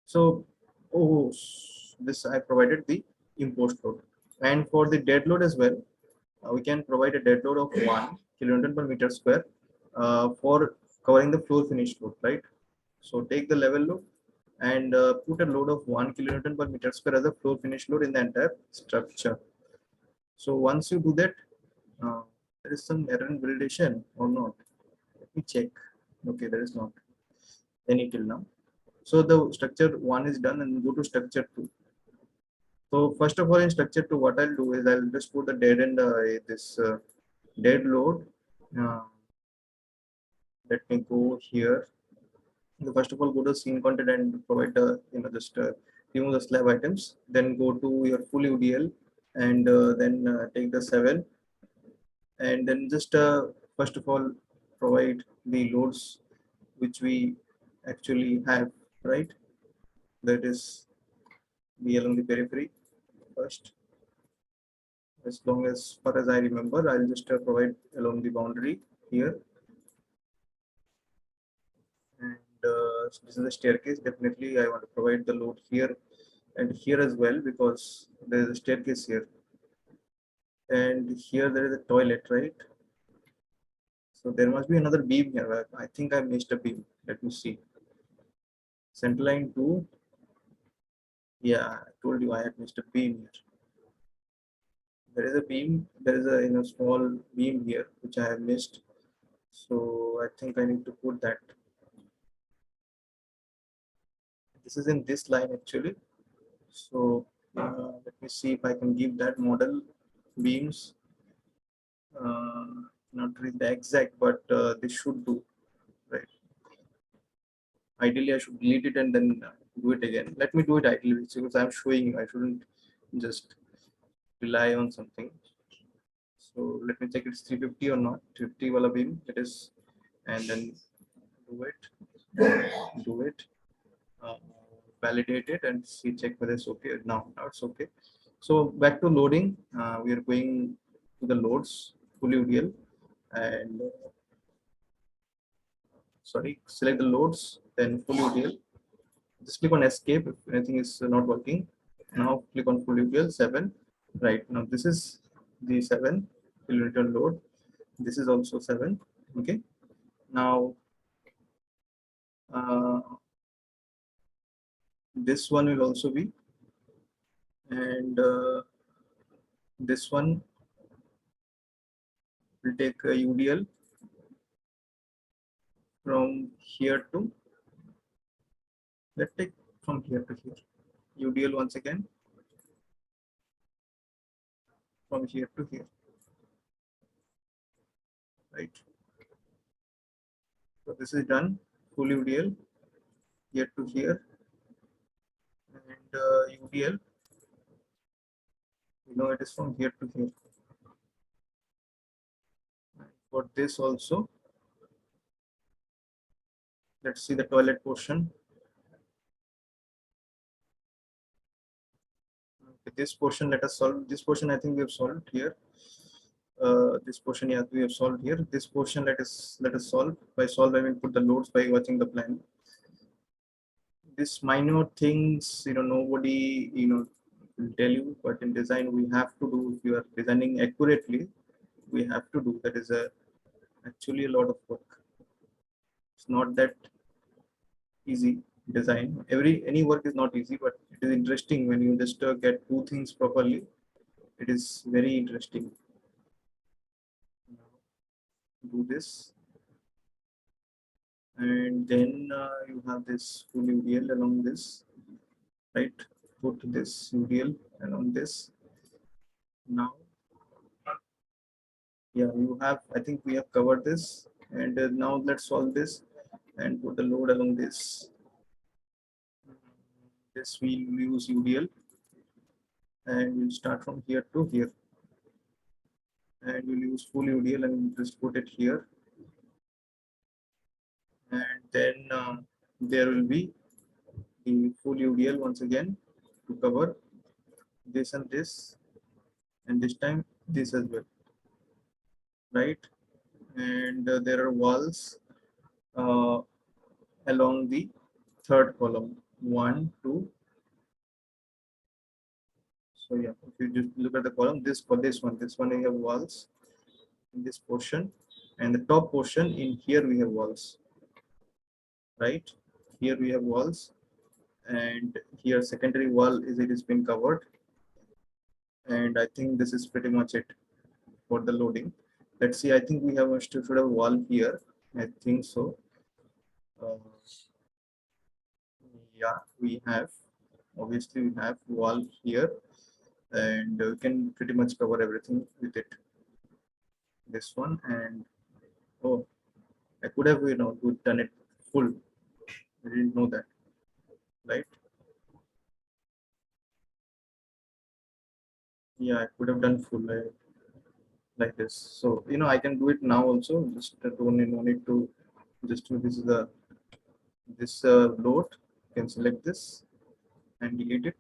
So, oh, this I provided the imposed load. And for the dead load as well, we can provide a dead load of 1 kilonewton per meter square for covering the floor finish load, right? So take the level load and put a load of 1 kilonewton per meter square as a floor finish load in the entire structure. So once you do that, uh, there is some error in validation or not. Let me check. Okay, there is not any till now. So the structure 1 is done and go to structure 2. So first of all, in structure 2, what I'll do is I'll just put the dead and this dead load. Uh, Let me go here. First of all, go to scene content and provide just remove the slab items. Then go to your full UDL and then take the 7 and then just first of all provide the loads which we actually have, right? That is be along the periphery first. As long as far as I remember, I'll just provide along the boundary here. And this is the staircase. Definitely, I want to provide the load here and here as well because there is a staircase here. And here there is a toilet, right? So there must be another beam here. I think I missed a beam. Let me see. Center line 2. Yeah, I told you I had missed a beam here. There is a beam. There is a small beam here which I have missed. So I think I need to put that. This is in this line actually. So let me see if I can give that model beams. Not really the exact, but this should do, right? Ideally, I should delete it and then do it again. Let me do it ideally because I'm showing you. I shouldn't just rely on something. So let me check it's 350 or not. 50 wala beam it is, and then do it, uh, validate it, and see check whether it's okay. Now it's okay. So back to loading. We are going to the loads fully UDL and sorry, select the loads, then full UDL. Just click on escape if anything is not working. Now click on full UDL 7. Right now this is the 7 kilonewton load. This is also 7. Okay. Now uh, this one will also be, and this one will take a UDL from here to, let's take from here to here. UDL once again from here to here, right? So this is done. Full UDL here to here, and UDL, it is from here to here. And for this also, let's see the toilet portion. this portion, let us solve this portion. I think we have solved here. This portion, yeah, we have solved here. This portion, let us solve. By solve, I will put the loads by watching the plan. This minor things, nobody, will tell you, but in design we have to do. If you are designing accurately, we have to do. That is actually a lot of work. It's not that easy. Design, any work is not easy, but it is interesting when you just get two things properly. It is very interesting. Do this, and then you have this full UDL along this, right? Put this UDL along this. Now, yeah, you have. I think we have covered this, and now let's solve this and put the load along this. This we'll use UDL, and we'll start from here to here, and we'll use full UDL and just put it here, and then there will be the full UDL once again to cover this and this time this as well, right? And there are walls uh, along the third column, 1 2. So yeah, if you just look at the column, this for this one we have walls in this portion, and the top portion in here we have walls, right? Here we have walls, and here secondary wall is, it has been covered, and I think this is pretty much it for the loading. Let's see, I think we have a should have a wall here. I think so. Uh, yeah, we have, obviously we have wall here, and we can pretty much cover everything with it. This one, and oh, I could have done it full. I didn't know that, right? Yeah, I could have done full like this. So I can do it now also. Just no need to just do this. Is the this load. You can select this and delete it,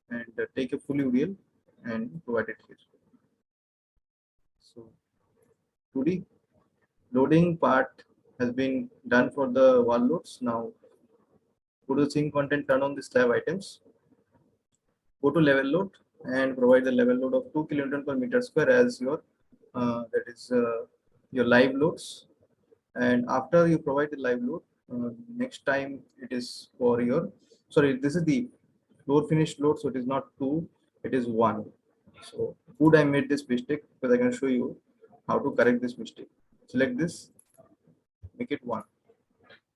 and take a full URL and provide it here. So 2D loading part has been done for the wall loads. Now go to scene content, turn on the slab items, go to level load and provide the level load of 2 kilonewton per meter square as your that is your live loads. And after you provide the live load, next time it is for your, sorry, this is the floor finish load, so it is not 2, it is 1. So good, I made this mistake because I can show you how to correct this mistake. Select this, make it 1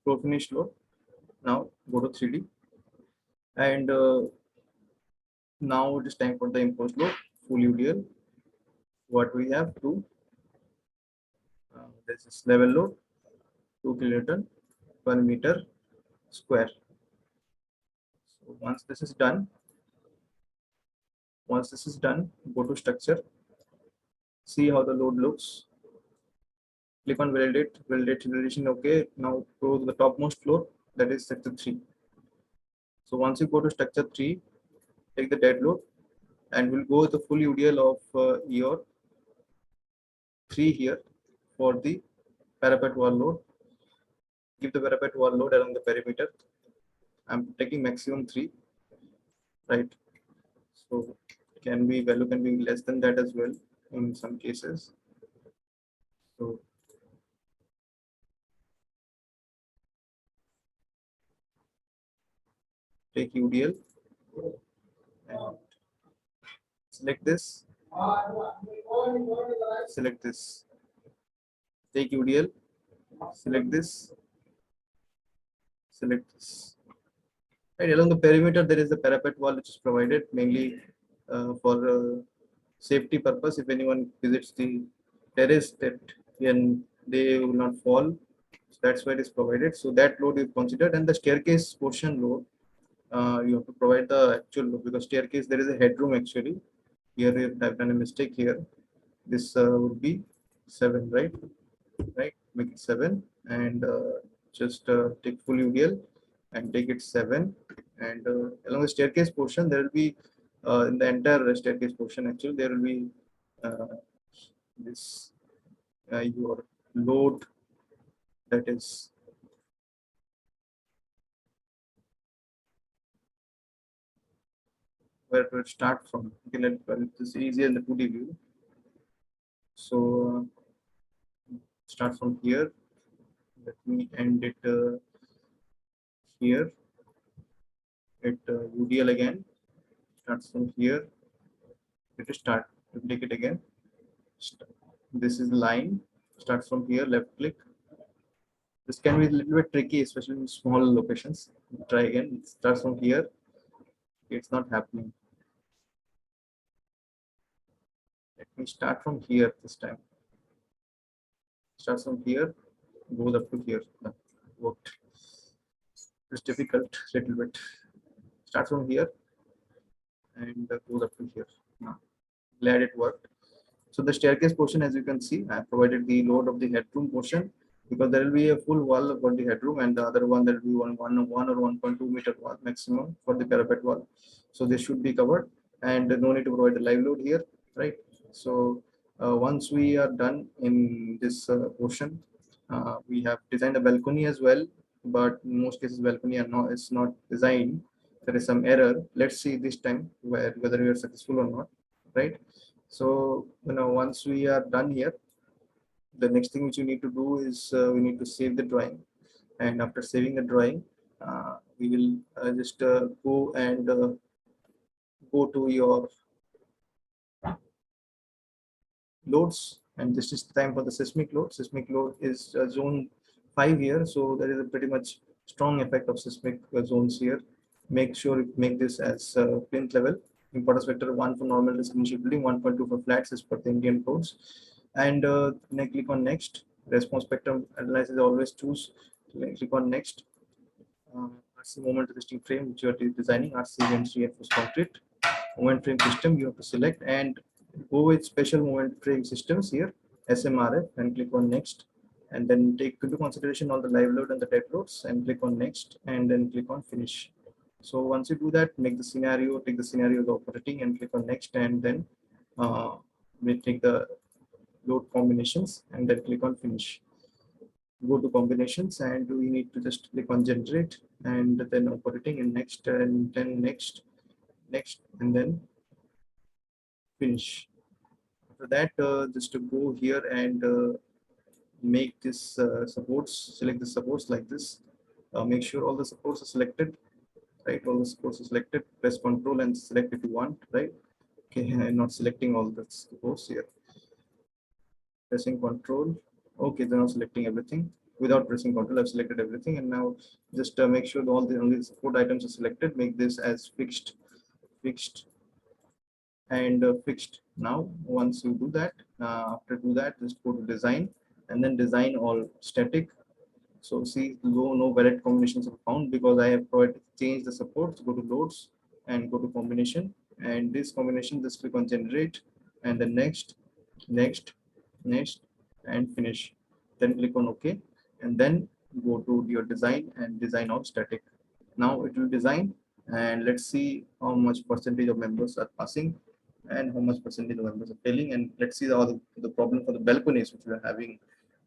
floor finish load. Now go to 3D, and now it is time for the impose load full UDL. What we have to this is level load 2 kilonewton per meter square. So once this is done, go to structure, see how the load looks, click on validation. Okay, now go to the topmost floor, that is sector 3. So once you go to structure 3, take the dead load, and we'll go with the full UDL of your 3 here for the parapet wall load. Give the parapet wall load along the perimeter. I'm taking maximum 3, right? So value can be less than that as well in some cases. So take UDL and select this, select this, take UDL, select this, select this. Right, along the perimeter there is the parapet wall which is provided mainly for safety purpose. If anyone visits the terrace, that then they will not fall. So that's why it is provided. So that load is considered, and the staircase portion load, you have to provide the actual load, because staircase there is a headroom actually. Here we have done a mistake here. This would be 7, right? Right, make it 7, and just take full UDL and take it 7. And along the staircase portion there will be in the entire staircase portion, actually, there will be this your load, that is where to start from. Okay, this easier in the 2D view. So start from here. Let me end it here. It UDL again. Starts from here. It start. Duplicate again. This is line. Starts from here. Left click. This can be a little bit tricky, especially in small locations. Try again. It starts from here. It's not happening. Let me start from here this time. Starts from here, goes up to here. No, worked. It's difficult, little bit. Start from here and goes up to here. No, glad it worked. So the staircase portion, as you can see, I provided the load of the headroom portion, because there will be a full wall about the headroom, and the other one, there will be one or 1.2 meter wall maximum for the parapet wall. So this should be covered, and no need to provide a live load here, right? So once we are done in this portion, we have designed a balcony as well, but in most cases balcony are not, it's not designed. There is some error. Let's see this time whether we are successful or not, right? So once we are done here, the next thing which you need to do is we need to save the drawing, and after saving the drawing, we will just go and go to your loads, and this is time for the seismic load. Seismic load is zone 5 here, so there is a pretty much strong effect of seismic zones here. Make sure you make this as plinth level. Importance factor 1 for normal residential building, 1.2 for flats as per the Indian codes. And then click on next. Response spectrum analysis always choose. Click on next. RC moment resisting frame which you are designing, RC reinforced concrete. Moment frame system you have to select and go with special moment frame systems here, SMRF, and click on next, and then take into consideration all the live load and the dead loads, and click on next, and then click on finish. So once you do that, make the scenario, take the scenario of operating, and click on next, and then we take the load combinations, and then click on finish. Go to combinations, and we need to just click on generate, and then operating, and then next, and then finish. After that, just to go here and make this supports, select the supports like this. Make sure all the supports are selected, right? All the supports are selected. Press Control and select if you want, right? Okay, I'm not selecting all the supports here. Pressing Control. Okay, then I'm selecting everything. Without pressing Control, I've selected everything, and now just make sure all the only support items are selected. Make this as fixed, and fixed. Now once you do that, after do that, just go to design, and then design all static. So see, no valid combinations are found because I have provided change the supports. Go to loads and go to combination, and this combination, just click on generate, and then next, next, next, and finish. Then click on OK, and then go to your design and design all static. Now it will design, and let's see how much percentage of members are passing and how much percentage of members are failing. And let's see the problem for the balconies which we are having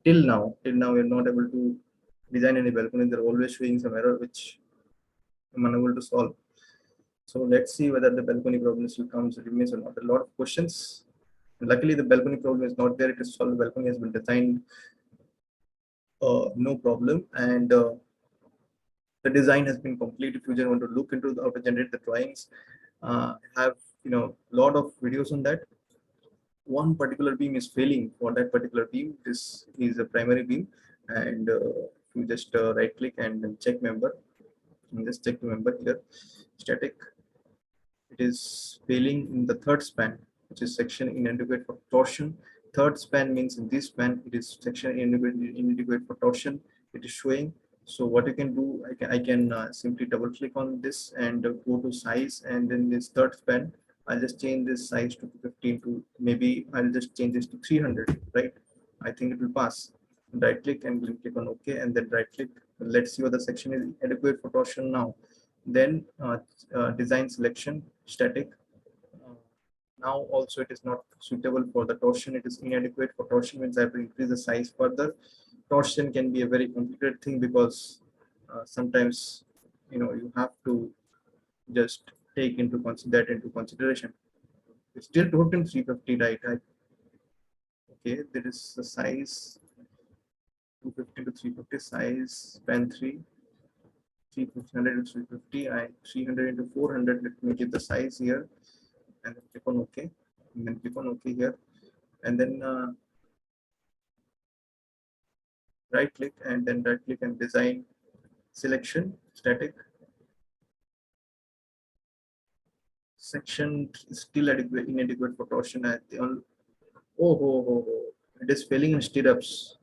till now. Till now, we are not able to design any balcony. They're always showing some error which I'm unable to solve. So let's see whether the balcony problem still comes, remains or not. A lot of questions. Luckily, the balcony problem is not there. It is solved. The balcony has been designed, no problem, and the design has been complete. If you just want to look into how to generate the drawings, I have lot of videos on that. One particular beam is failing. For that particular beam, this is a primary beam, and you just right click and then check member, and just check the member here, static. It is failing in the third span, which is section inadequate for torsion. Third span means in this span it is section inadequate for torsion. It is showing. So what you can do, I can simply double click on this and go to size, and then this third span, I'll just change this size to 15 to, maybe I'll just change this to 300, right? I think it will pass. Right click and click on OK, and then right click. Let's see whether section is adequate for torsion now. Then design selection, static, Now also it is not suitable for the torsion. It is inadequate for torsion, means I have to increase the size further. Torsion can be a very complicated thing because sometimes you have to just take into that into consideration. It's still total 350, right? Okay, there is a size 250 to 350 size span 3 300 to 350. I 300 into 400. Let me give the size here and then click on OK. And then click on OK here, and then right click, and then right click and design selection static. Section is still inadequate for torsion at the on. Oh, it is failing in stirrups.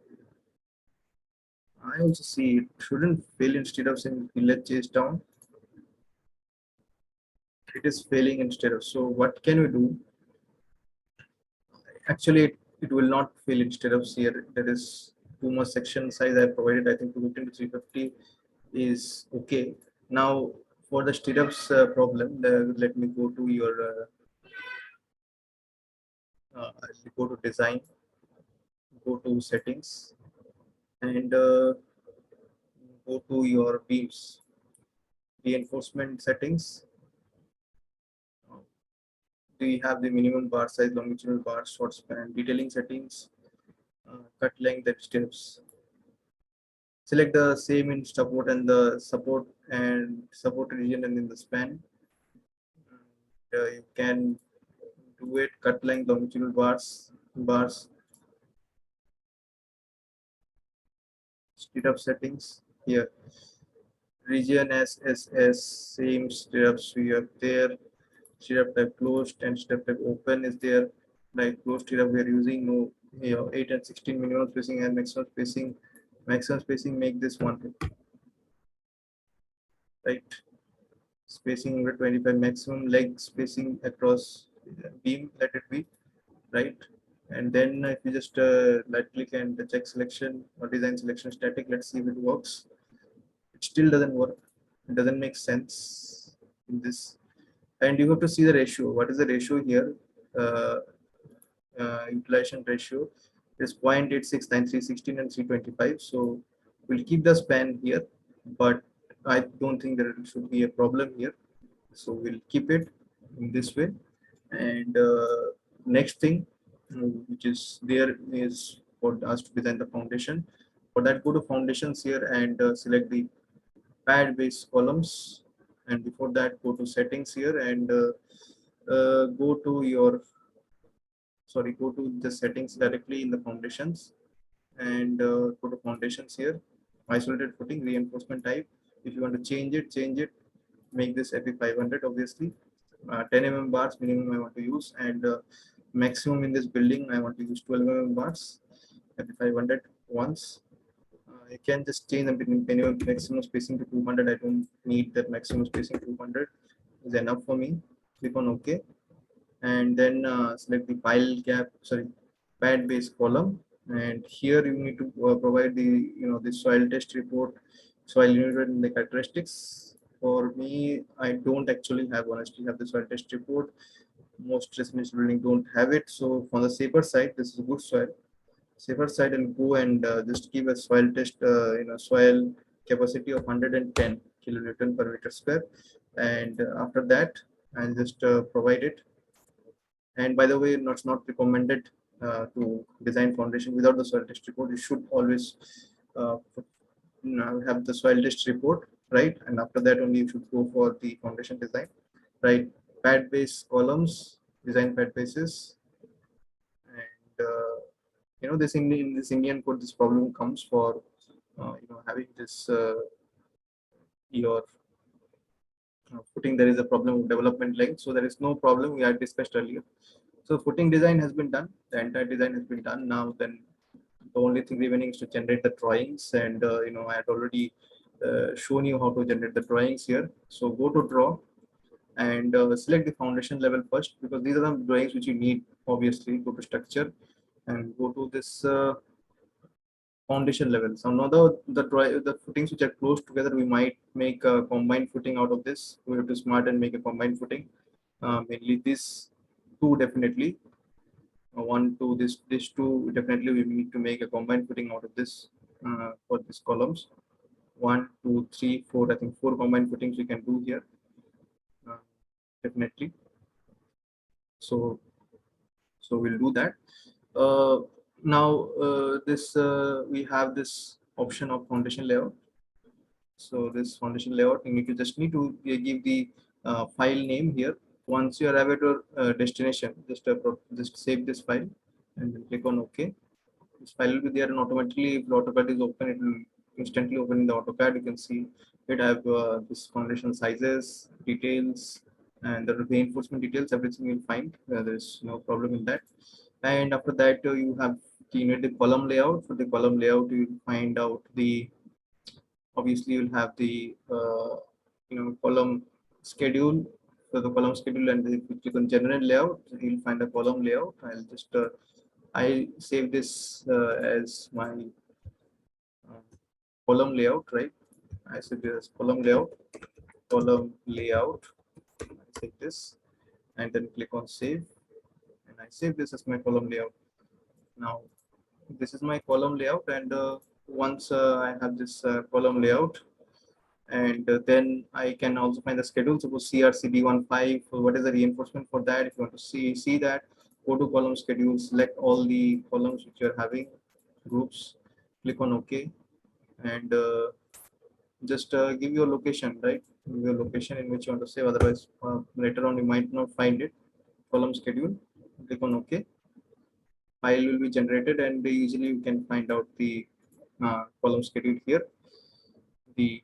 I also see it shouldn't fail in stirrups in village chase down. It is failing in stirrups. So what can we do? Actually, it will not fail in stirrups here. There is too much section size I provided. I think 215 to 350 is okay. Now for the stirrups problem, let me go to your go to design, go to settings, and go to your beams reinforcement settings. Do you have the minimum bar size, longitudinal bar, short span, detailing settings, cut length, and steps? Select the same in support and the support region and in the span. You can do it cut length, longitudinal bars, stirrup settings here. Region SSS, same stirrups we have there. Stirrup type closed and stirrup type open is there. Like closed stirrup we are using no 8 and 16 minimum spacing and maximum spacing. Maximum spacing make this one, right? Spacing 125, maximum leg spacing across beam, let it be, right? And then if you just right click and check selection or design selection static, let's see if it works. It still doesn't work. It doesn't make sense in this. And you have to see the ratio. What is the ratio here? Uh, Utilization ratio is 0.869316 and 325. So we'll keep the span here, but I don't think there should be a problem here. So we'll keep it in this way. And next thing, which is there, is for us to design the foundation. For that, go to foundations here and select the pad base columns. And before that, go to settings here and go to your go to the settings directly in the foundations, and go to foundations here, isolated footing reinforcement type. If you want to change it, make this epi 500 obviously. 10 mm bars minimum I want to use, and maximum in this building I want to use 12 mm bars, epi 500 once. I can just change the minimum maximum spacing to 200. I don't need that maximum spacing. 200 is enough for me. Click on OK, and then select the pad base column, and here you need to provide the the soil test report, soil unit and the characteristics. For me, I don't actually have honestly have the soil test report. Most residential building don't have it, so for the safer side, this is a good soil. Safer side, and go and just give a soil test, soil capacity of 110 kilonewton per meter square, and after that I'll just provide it. And by the way, it's not recommended to design foundation without the soil test report. You should always have the soil test report, right? And after that only you should go for the foundation design, right? Pad base columns, design pad bases, and this in this Indian code, this problem comes for having this your footing. There is a problem of development length, so there is no problem we had discussed earlier. So footing design has been done. The entire design has been done. Now then, the only thing remaining is to generate the drawings, and I had already shown you how to generate the drawings here. So go to draw and select the foundation level first, because these are the drawings which you need. Obviously, go to structure and go to this foundation level. So now the footings which are close together, we might make a combined footing out of this. We have to smart and make a combined footing. Mainly this two definitely. One, two, this two definitely we need to make a combined footing out of this for these columns. One, two, three, four. I think four combined footings we can do here. Uh, Definitely. So we'll do that. Uh, Now this we have this option of foundation layout. So this foundation layout, you need to just need to give the file name here. Once you arrive at your destination, just save this file and then click on OK. This file will be there, and automatically if the AutoCAD is open, it will instantly open in the AutoCAD. You can see it have this foundation sizes, details, and the reinforcement details. Everything you'll find. There's no problem in that. And after that, you have the column layout. For the column layout, you will find out the, obviously you'll have the column schedule. So the column schedule, and if you click on general layout, you'll find the column layout. I save this as my uh, column layout, right? I save this as column layout. I save this and then click on save, and I save this as my column layout. Now this is my column layout, and once I have this column layout, and then I can also find the schedule. Suppose CRCB15, what is the reinforcement for that? If you want to see that, go to column schedule, select all the columns which you are having, groups, click on OK, and just give your location, right? Your location in which you want to save. Otherwise, later on you might not find it. Column schedule, click on OK. File will be generated, and easily you can find out the column schedule here. The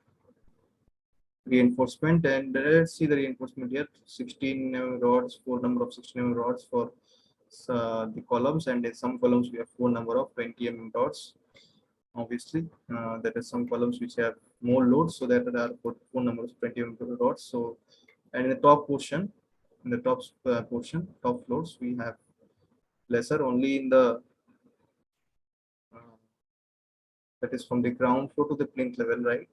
reinforcement, and let's see the reinforcement here. 16 rods, 4 number of 16 rods for the columns, and in some columns we have 4 number of 20 rods. Obviously there are some columns which have more loads, so that there are 4 numbers of 20 rods. So, and in the top portion, in the top top floors, we have lesser. Only in the that is from the ground floor to the plinth level, right?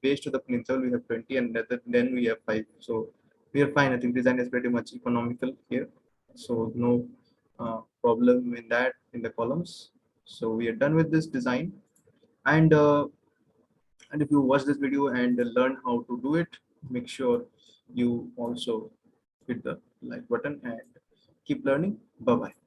Base to the plinth level we have 20, and then we have 5. So we are fine. I think design is pretty much economical here, so no problem in that in the columns. So we are done with this design, and if you watch this video and learn how to do it, make sure you also hit the like button and keep learning. Bye bye.